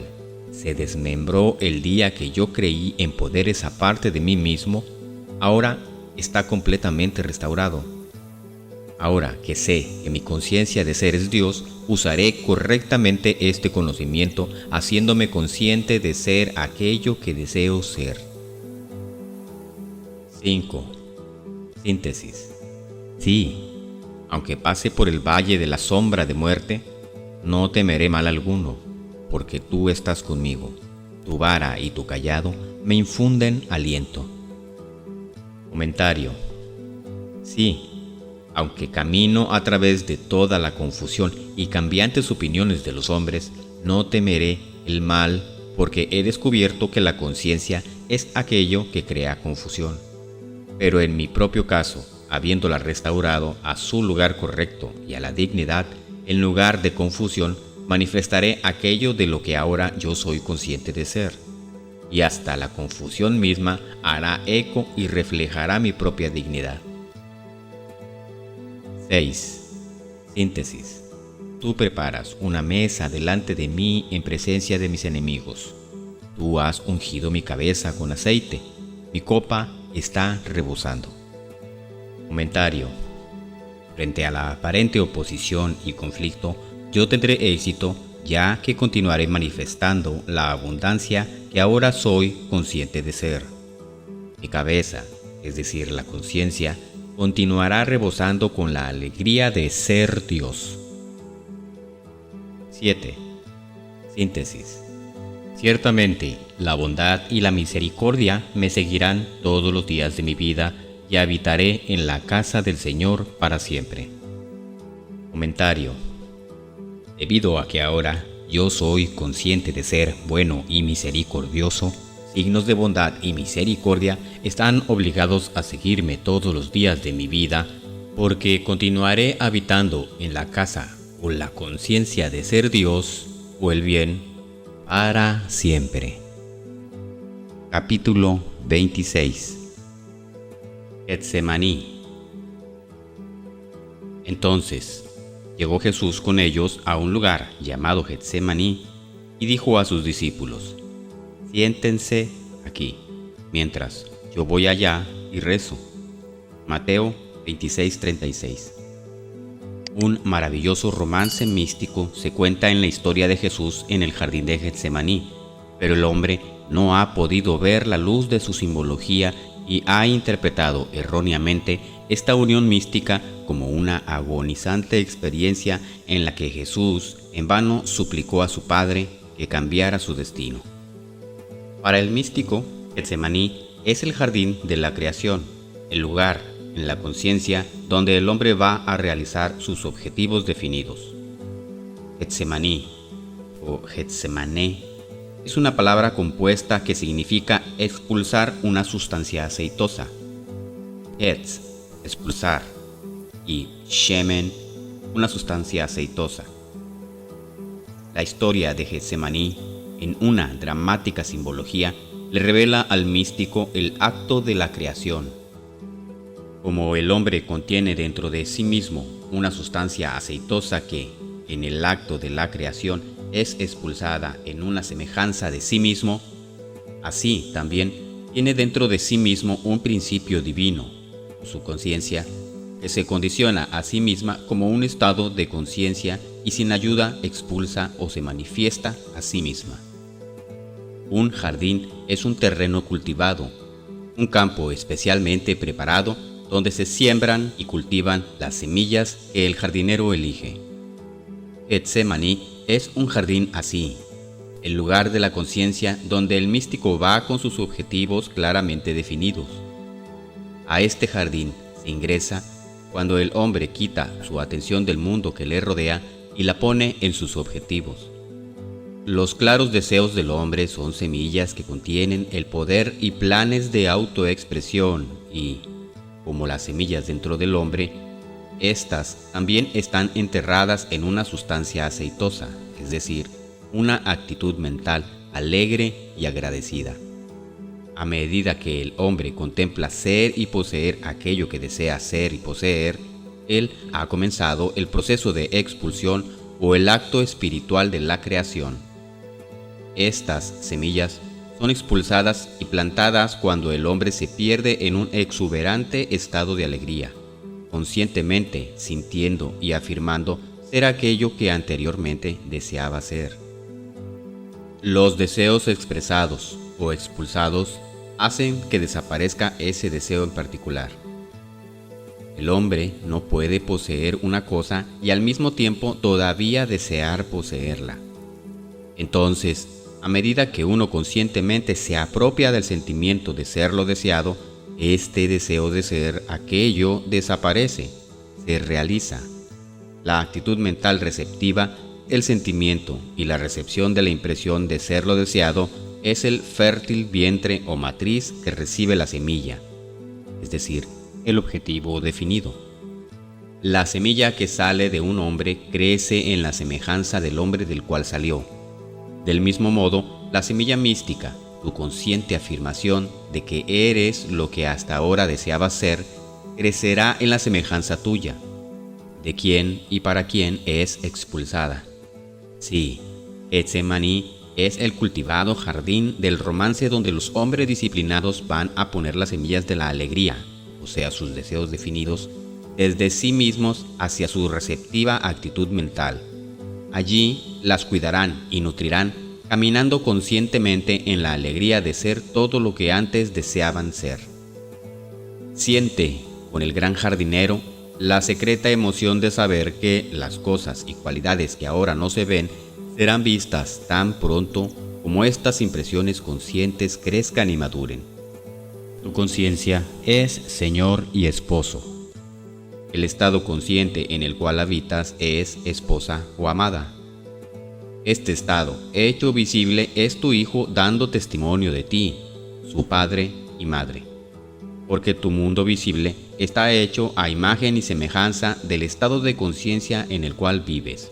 S2: se desmembró el día que yo creí en poderes aparte de mí mismo, ahora está completamente restaurado. Ahora que sé que mi conciencia de ser es Dios, usaré correctamente este conocimiento, haciéndome consciente de ser aquello que deseo ser. 5. Síntesis. Sí, aunque pase por el valle de la sombra de muerte, no temeré mal alguno, porque tú estás conmigo. Tu vara y tu cayado me infunden aliento. Comentario. Sí, aunque camino a través de toda la confusión y cambiantes opiniones de los hombres, no temeré el mal, porque he descubierto que la conciencia es aquello que crea confusión. Pero en mi propio caso, habiéndola restaurado a su lugar correcto y a la dignidad, en lugar de confusión, manifestaré aquello de lo que ahora yo soy consciente de ser. Y hasta la confusión misma hará eco y reflejará mi propia dignidad. 6. Síntesis. Tú preparas una mesa delante de mí en presencia de mis enemigos. Tú has ungido mi cabeza con aceite. Mi copa está rebosando. Comentario. Frente a la aparente oposición y conflicto, yo tendré éxito, ya que continuaré manifestando la abundancia que ahora soy consciente de ser. Mi cabeza, es decir, la conciencia, continuará rebosando con la alegría de ser Dios. 7. Síntesis. Ciertamente, la bondad y la misericordia me seguirán todos los días de mi vida y habitaré en la casa del Señor para siempre. Comentario. Debido a que ahora yo soy consciente de ser bueno y misericordioso, signos de bondad y misericordia están obligados a seguirme todos los días de mi vida, porque continuaré habitando en la casa con la conciencia de ser Dios o el bien para siempre.
S1: Capítulo 26.
S2: Getsemaní. Entonces llegó Jesús con ellos a un lugar llamado Getsemaní y dijo a sus discípulos: siéntense aquí, mientras yo voy allá y rezo. Mateo 26:36. Un maravilloso romance místico se cuenta en la historia de Jesús en el jardín de Getsemaní, pero el hombre no ha podido ver la luz de su simbología y ha interpretado erróneamente esta unión mística como una agonizante experiencia en la que Jesús en vano suplicó a su Padre que cambiara su destino. Para el místico, Getsemaní es el jardín de la creación, el lugar en la conciencia donde el hombre va a realizar sus objetivos definidos. Getsemaní o Getsemané es una palabra compuesta que significa expulsar una sustancia aceitosa. Getz, expulsar, y shemen, una sustancia aceitosa. La historia de Getsemaní, en una dramática simbología, le revela al místico el acto de la creación. Como el hombre contiene dentro de sí mismo una sustancia aceitosa que, en el acto de la creación, es expulsada en una semejanza de sí mismo, así también tiene dentro de sí mismo un principio divino, su conciencia, que se condiciona a sí misma como un estado de conciencia y sin ayuda expulsa o se manifiesta a sí misma. Un jardín es un terreno cultivado, un campo especialmente preparado donde se siembran y cultivan las semillas que el jardinero elige. Getsemaní es un jardín así, el lugar de la conciencia donde el místico va con sus objetivos claramente definidos. A este jardín se ingresa cuando el hombre quita su atención del mundo que le rodea y la pone en sus objetivos. Los claros deseos del hombre son semillas que contienen el poder y planes de autoexpresión y, como las semillas dentro del hombre, estas también están enterradas en una sustancia aceitosa, es decir, una actitud mental alegre y agradecida. A medida que el hombre contempla ser y poseer aquello que desea ser y poseer, él ha comenzado el proceso de expulsión o el acto espiritual de la creación. Estas semillas son expulsadas y plantadas cuando el hombre se pierde en un exuberante estado de alegría, conscientemente sintiendo y afirmando ser aquello que anteriormente deseaba ser. Los deseos expresados o expulsados hacen que desaparezca ese deseo en particular. El hombre no puede poseer una cosa y al mismo tiempo todavía desear poseerla. Entonces, a medida que uno conscientemente se apropia del sentimiento de ser lo deseado, este deseo de ser aquello desaparece, se realiza. La actitud mental receptiva, el sentimiento y la recepción de la impresión de ser lo deseado es el fértil vientre o matriz que recibe la semilla, es decir, el objetivo definido. La semilla que sale de un hombre crece en la semejanza del hombre del cual salió. Del mismo modo, la semilla mística, tu consciente afirmación de que eres lo que hasta ahora deseabas ser, crecerá en la semejanza tuya, de quien y para quien es expulsada. Sí, Getsemaní es el cultivado jardín del romance donde los hombres disciplinados van a poner las semillas de la alegría, o sea, sus deseos definidos, desde sí mismos hacia su receptiva actitud mental. Allí las cuidarán y nutrirán, caminando conscientemente en la alegría de ser todo lo que antes deseaban ser. Siente, con el gran jardinero, la secreta emoción de saber que las cosas y cualidades que ahora no se ven serán vistas tan pronto como estas impresiones conscientes crezcan y maduren. Tu conciencia es Señor y Esposo. El estado consciente en el cual habitas es esposa o amada. Este estado, hecho visible, es tu Hijo dando testimonio de ti, su Padre y Madre. Porque tu mundo visible está hecho a imagen y semejanza del estado de conciencia en el cual vives.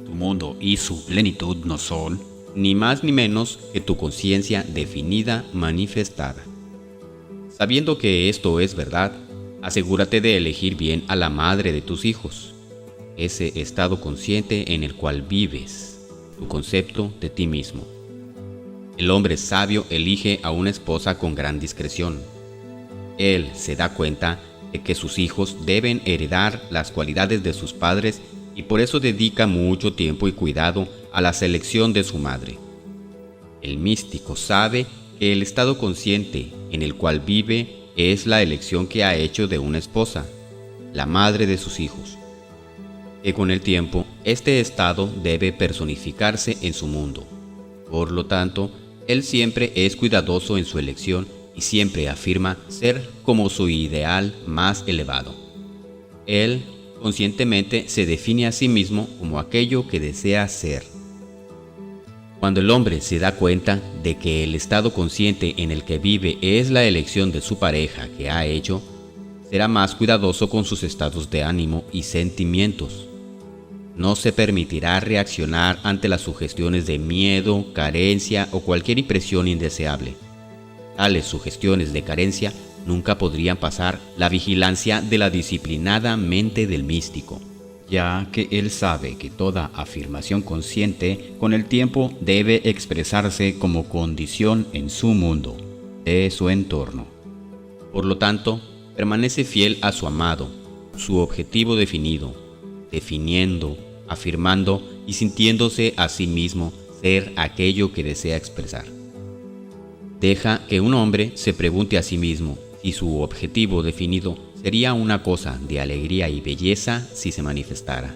S2: Tu mundo y su plenitud no son, ni más ni menos que tu conciencia definida, manifestada. Sabiendo que esto es verdad, asegúrate de elegir bien a la madre de tus hijos, ese estado consciente en el cual vives, tu concepto de ti mismo. El hombre sabio elige a una esposa con gran discreción. Él se da cuenta de que sus hijos deben heredar las cualidades de sus padres y por eso dedica mucho tiempo y cuidado a la selección de su madre. El místico sabe que el estado consciente en el cual vive es la elección que ha hecho de una esposa, la madre de sus hijos, que con el tiempo este estado debe personificarse en su mundo. Por lo tanto, él siempre es cuidadoso en su elección y siempre afirma ser como su ideal más elevado. Él conscientemente se define a sí mismo como aquello que desea ser. Cuando el hombre se da cuenta de que el estado consciente en el que vive es la elección de su pareja que ha hecho, será más cuidadoso con sus estados de ánimo y sentimientos. No se permitirá reaccionar ante las sugestiones de miedo, carencia o cualquier impresión indeseable. Tales sugestiones de carencia nunca podrían pasar la vigilancia de la disciplinada mente del místico, ya que él sabe que toda afirmación consciente con el tiempo debe expresarse como condición en su mundo, de su entorno. Por lo tanto, permanece fiel a su amado, su objetivo definido, definiendo, afirmando y sintiéndose a sí mismo ser aquello que desea expresar. Deja que un hombre se pregunte a sí mismo si su objetivo definido sería una cosa de alegría y belleza si se manifestara.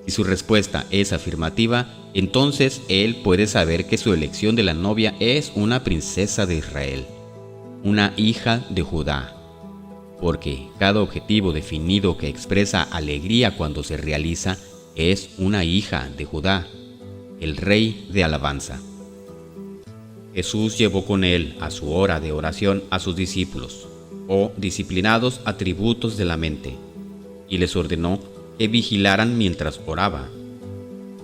S2: Si su respuesta es afirmativa, entonces él puede saber que su elección de la novia es una princesa de Israel, una hija de Judá, porque cada objetivo definido que expresa alegría cuando se realiza es una hija de Judá, el rey de alabanza. Jesús llevó con él a su hora de oración a sus discípulos, o disciplinados atributos de la mente, y les ordenó que vigilaran mientras oraba,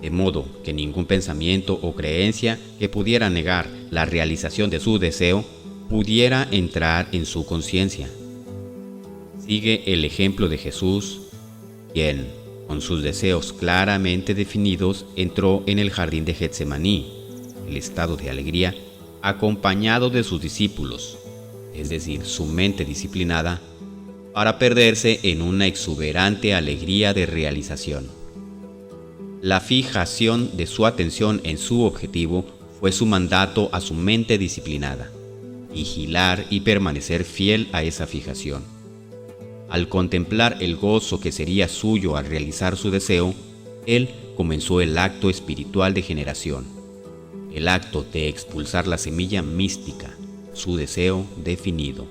S2: de modo que ningún pensamiento o creencia que pudiera negar la realización de su deseo pudiera entrar en su conciencia. Sigue el ejemplo de Jesús, quien, con sus deseos claramente definidos, entró en el jardín de Getsemaní, el estado de alegría, acompañado de sus discípulos, es decir, su mente disciplinada, para perderse en una exuberante alegría de realización. La fijación de su atención en su objetivo fue su mandato a su mente disciplinada, vigilar y permanecer fiel a esa fijación. Al contemplar el gozo que sería suyo al realizar su deseo, él comenzó el acto espiritual de generación, el acto de expulsar la semilla mística, su deseo definido.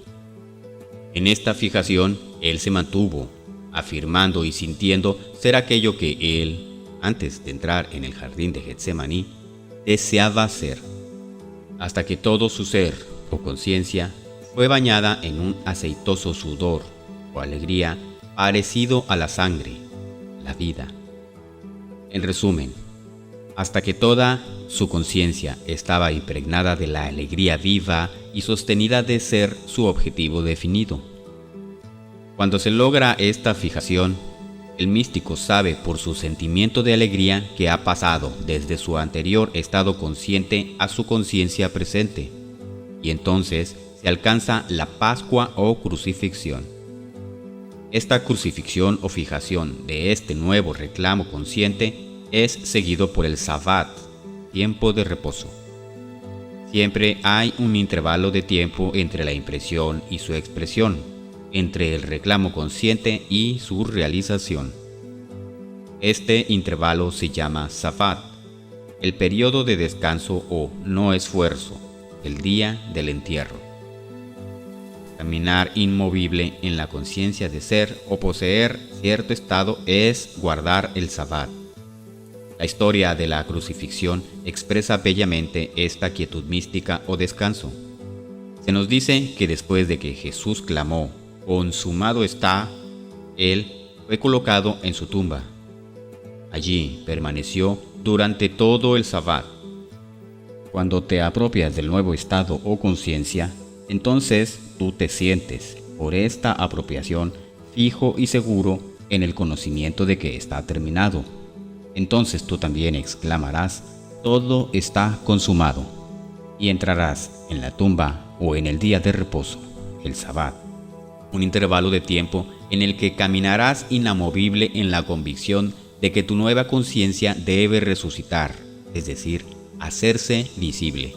S2: En esta fijación, él se mantuvo, afirmando y sintiendo ser aquello que él, antes de entrar en el jardín de Getsemaní, deseaba ser, hasta que todo su ser o conciencia fue bañada en un aceitoso sudor o alegría parecido a la sangre, la vida. En resumen, hasta que toda su conciencia estaba impregnada de la alegría viva y sostenida de ser su objetivo definido. Cuando se logra esta fijación, el místico sabe por su sentimiento de alegría que ha pasado desde su anterior estado consciente a su conciencia presente, y entonces se alcanza la Pascua o crucifixión. Esta crucifixión o fijación de este nuevo reclamo consciente es seguido por el Sabbat, tiempo de reposo. Siempre hay un intervalo de tiempo entre la impresión y su expresión, entre el reclamo consciente y su realización. Este intervalo se llama Sabbat, el periodo de descanso o no esfuerzo, el día del entierro. Caminar inmovible en la conciencia de ser o poseer cierto estado es guardar el Sabbat. La historia de la crucifixión expresa bellamente esta quietud mística o descanso. Se nos dice que después de que Jesús clamó, "Consumado está", él fue colocado en su tumba. Allí permaneció durante todo el Sabbat. Cuando te apropias del nuevo estado o conciencia, entonces tú te sientes, por esta apropiación, fijo y seguro en el conocimiento de que está terminado. Entonces tú también exclamarás, "Todo está consumado", y entrarás en la tumba o en el día de reposo, el Sabbat, un intervalo de tiempo en el que caminarás inamovible en la convicción de que tu nueva conciencia debe resucitar, es decir, hacerse visible.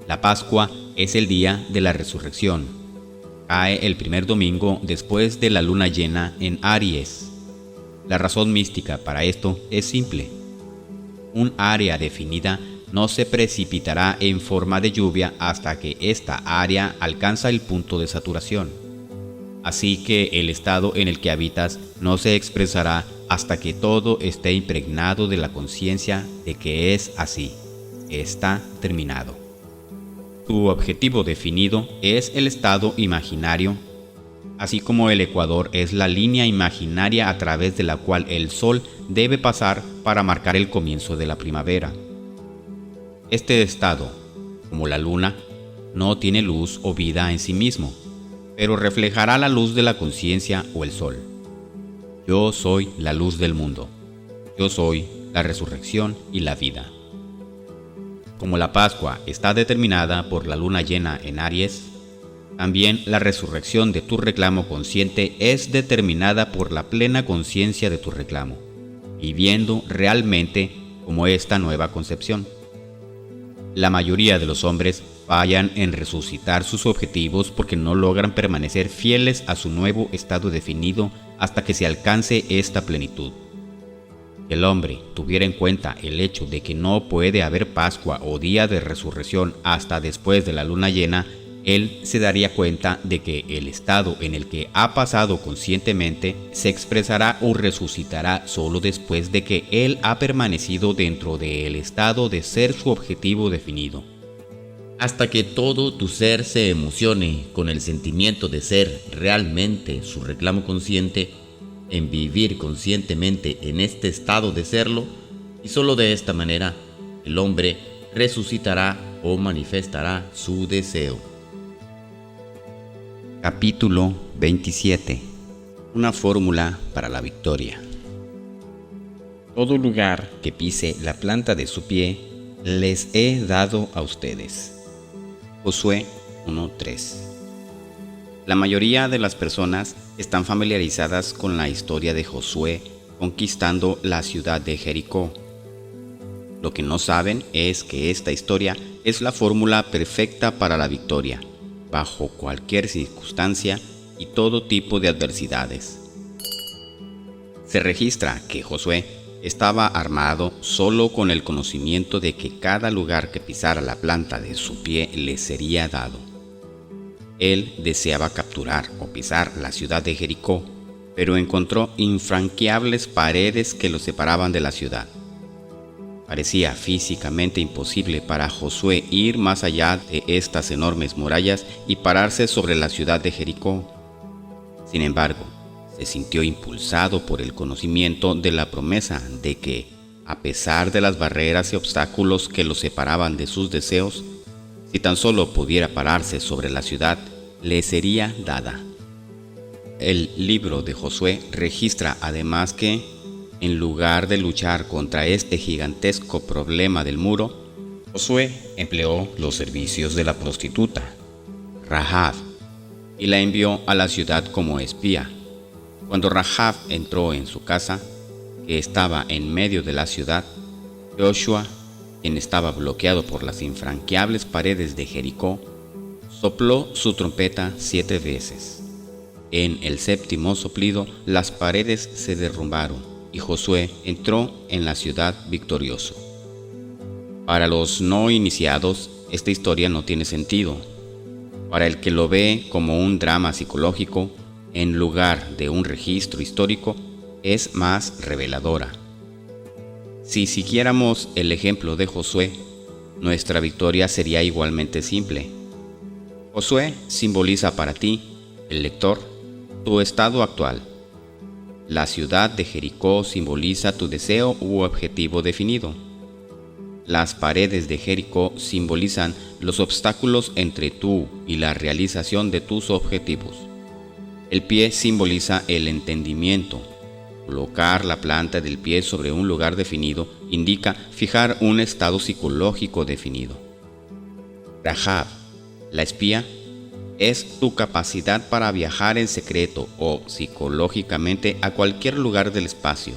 S2: La Pascua es el día de la resurrección. Cae el primer domingo después de la luna llena en Aries. La razón mística para esto es simple. Un área definida no se precipitará en forma de lluvia hasta que esta área alcanza el punto de saturación. Así que el estado en el que habitas no se expresará hasta que todo esté impregnado de la conciencia de que es así, que está terminado. Tu objetivo definido es el estado imaginario, así como el ecuador es la línea imaginaria a través de la cual el sol debe pasar para marcar el comienzo de la primavera. Este estado, como la luna, no tiene luz o vida en sí mismo, pero reflejará la luz de la conciencia o el sol. Yo soy la luz del mundo. Yo soy la resurrección y la vida. Como la Pascua está determinada por la luna llena en Aries, también la resurrección de tu reclamo consciente es determinada por la plena conciencia de tu reclamo, viviendo realmente como esta nueva concepción. La mayoría de los hombres fallan en resucitar sus objetivos porque no logran permanecer fieles a su nuevo estado definido hasta que se alcance esta plenitud. Si el hombre tuviera en cuenta el hecho de que no puede haber Pascua o día de resurrección hasta después de la luna llena, él se daría cuenta de que el estado en el que ha pasado conscientemente se expresará o resucitará solo después de que él ha permanecido dentro del estado de ser su objetivo definido.
S3: Hasta que todo tu ser se emocione con el sentimiento de ser realmente su reclamo consciente, en vivir conscientemente en este estado de serlo, y solo de esta manera el hombre resucitará o manifestará su deseo.
S1: Capítulo 27. Una fórmula para la victoria. Todo lugar que pise la planta de su pie les he dado a ustedes. Josué 1:3. La mayoría de las personas están familiarizadas con la historia de Josué conquistando la ciudad de Jericó. Lo que no saben es que esta historia es la fórmula perfecta para la victoria, bajo cualquier circunstancia y todo tipo de adversidades. Se registra que Josué estaba armado solo con el conocimiento de que cada lugar que pisara la planta de su pie le sería dado. Él deseaba capturar o pisar la ciudad de Jericó, pero encontró infranqueables paredes que lo separaban de la ciudad. Parecía físicamente imposible para Josué ir más allá de estas enormes murallas y pararse sobre la ciudad de Jericó. Sin embargo, se sintió impulsado por el conocimiento de la promesa de que, a pesar de las barreras y obstáculos que lo separaban de sus deseos, si tan solo pudiera pararse sobre la ciudad, le sería dada. El libro de Josué registra además que, en lugar de luchar contra este gigantesco problema del muro, Josué empleó los servicios de la prostituta, Rahab, y la envió a la ciudad como espía. Cuando Rahab entró en su casa, que estaba en medio de la ciudad, Joshua, quien estaba bloqueado por las infranqueables paredes de Jericó, sopló su trompeta 7 veces. En el séptimo soplido, las paredes se derrumbaron y Josué entró en la ciudad victorioso. Para los no iniciados, esta historia no tiene sentido. Para el que lo ve como un drama psicológico, en lugar de un registro histórico, es más reveladora. Si siguiéramos el ejemplo de Josué, nuestra victoria sería igualmente simple. Josué simboliza para ti, el lector, tu estado actual. La ciudad de Jericó simboliza tu deseo u objetivo definido. Las paredes de Jericó simbolizan los obstáculos entre tú y la realización de tus objetivos. El pie simboliza el entendimiento. Colocar la planta del pie sobre un lugar definido indica fijar un estado psicológico definido. Rahab, la espía, es tu capacidad para viajar en secreto o psicológicamente a cualquier lugar del espacio.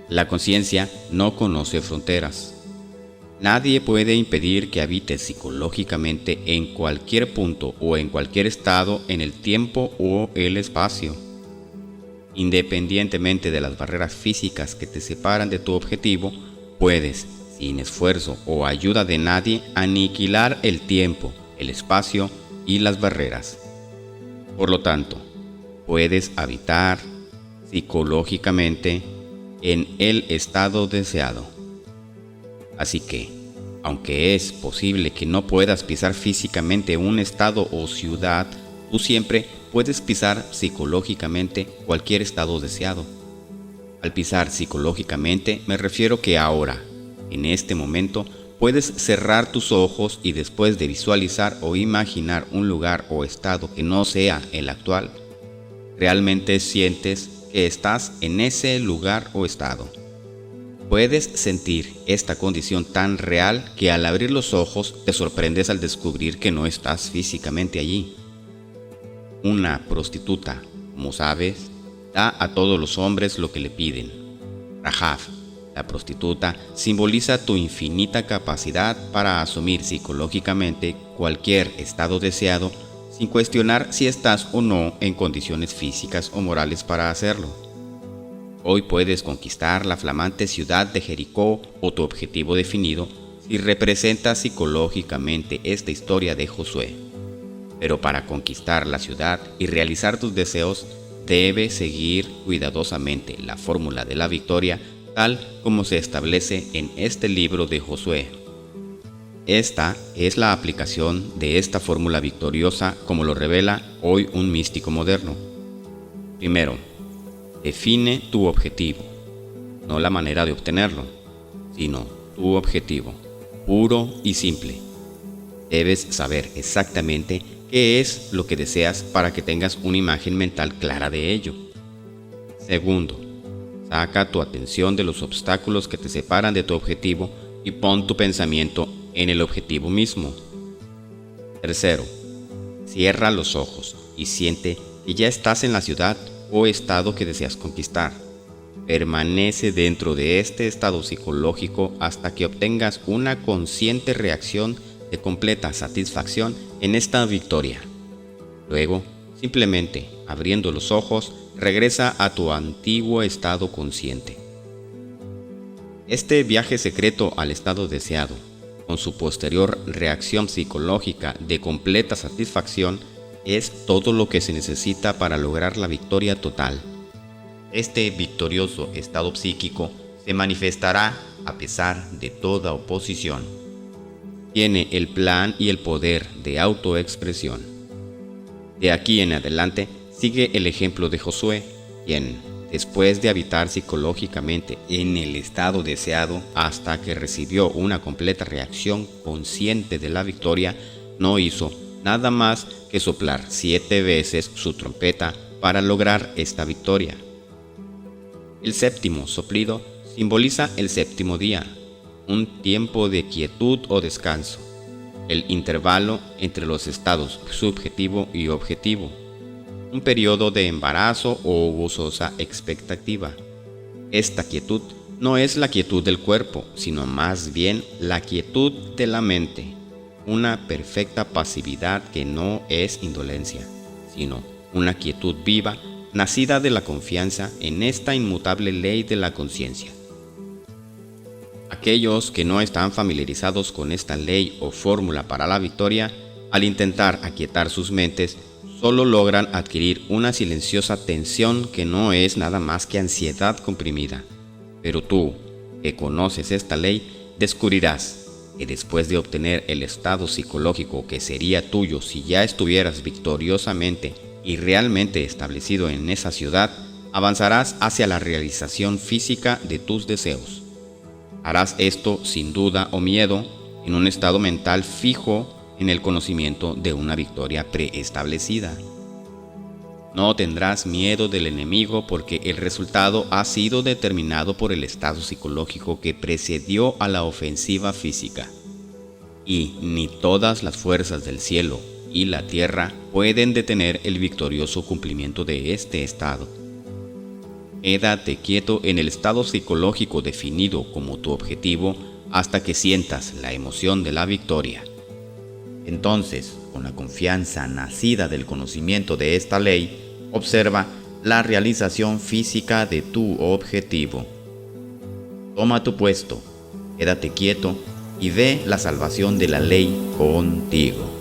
S1: La conciencia no conoce fronteras. Nadie puede impedir que habites psicológicamente en cualquier punto o en cualquier estado en el tiempo o el espacio. Independientemente de las barreras físicas que te separan de tu objetivo, puedes, sin esfuerzo o ayuda de nadie, aniquilar el tiempo, el espacio y las barreras. Por lo tanto, puedes habitar psicológicamente en el estado deseado. Así que, aunque es posible que no puedas pisar físicamente un estado o ciudad, tú siempre puedes pisar psicológicamente cualquier estado deseado. Al pisar psicológicamente me refiero que ahora, en este momento, puedes cerrar tus ojos y después de visualizar o imaginar un lugar o estado que no sea el actual, realmente sientes que estás en ese lugar o estado. Puedes sentir esta condición tan real que al abrir los ojos te sorprendes al descubrir que no estás físicamente allí. Una prostituta, como sabes, da a todos los hombres lo que le piden. Rahab, la prostituta, simboliza tu infinita capacidad para asumir psicológicamente cualquier estado deseado sin cuestionar si estás o no en condiciones físicas o morales para hacerlo. Hoy puedes conquistar la flamante ciudad de Jericó o tu objetivo definido si representas psicológicamente esta historia de Josué. Pero para conquistar la ciudad y realizar tus deseos, debes seguir cuidadosamente la fórmula de la victoria tal como se establece en este libro de Josué. Esta es la aplicación de esta fórmula victoriosa como lo revela hoy un místico moderno. Primero, define tu objetivo, no la manera de obtenerlo, sino tu objetivo, puro y simple. Debes saber exactamente qué es lo que deseas para que tengas una imagen mental clara de ello. Segundo, saca tu atención de los obstáculos que te separan de tu objetivo y pon tu pensamiento en el objetivo mismo. Tercero, cierra los ojos y siente que ya estás en la ciudad o estado que deseas conquistar. Permanece dentro de este estado psicológico hasta que obtengas una consciente reacción de completa satisfacción en esta victoria. Luego, simplemente abriendo los ojos, regresa a tu antiguo estado consciente. Este viaje secreto al estado deseado, con su posterior reacción psicológica de completa satisfacción, es todo lo que se necesita para lograr la victoria total. Este victorioso estado psíquico se manifestará a pesar de toda oposición. Tiene el plan y el poder de autoexpresión. De aquí en adelante sigue el ejemplo de Josué, quien, después de habitar psicológicamente en el estado deseado hasta que recibió una completa reacción consciente de la victoria, no hizo nada más que soplar 7 veces su trompeta para lograr esta victoria. El séptimo soplido simboliza el séptimo día, un tiempo de quietud o descanso, el intervalo entre los estados subjetivo y objetivo, un periodo de embarazo o gozosa expectativa. Esta quietud no es la quietud del cuerpo, sino más bien la quietud de la mente, una perfecta pasividad que no es indolencia, sino una quietud viva, nacida de la confianza en esta inmutable ley de la conciencia. Aquellos que no están familiarizados con esta ley o fórmula para la victoria, al intentar aquietar sus mentes, solo logran adquirir una silenciosa tensión que no es nada más que ansiedad comprimida. Pero tú, que conoces esta ley, descubrirás que después de obtener el estado psicológico que sería tuyo si ya estuvieras victoriosamente y realmente establecido en esa ciudad, avanzarás hacia la realización física de tus deseos. Harás esto sin duda o miedo, en un estado mental fijo en el conocimiento de una victoria preestablecida. No tendrás miedo del enemigo porque el resultado ha sido determinado por el estado psicológico que precedió a la ofensiva física. Y ni todas las fuerzas del cielo y la tierra pueden detener el victorioso cumplimiento de este estado. Quédate quieto en el estado psicológico definido como tu objetivo hasta que sientas la emoción de la victoria. Entonces, con la confianza nacida del conocimiento de esta ley, observa la realización física de tu objetivo. Toma tu puesto, quédate quieto y ve la salvación de la ley contigo.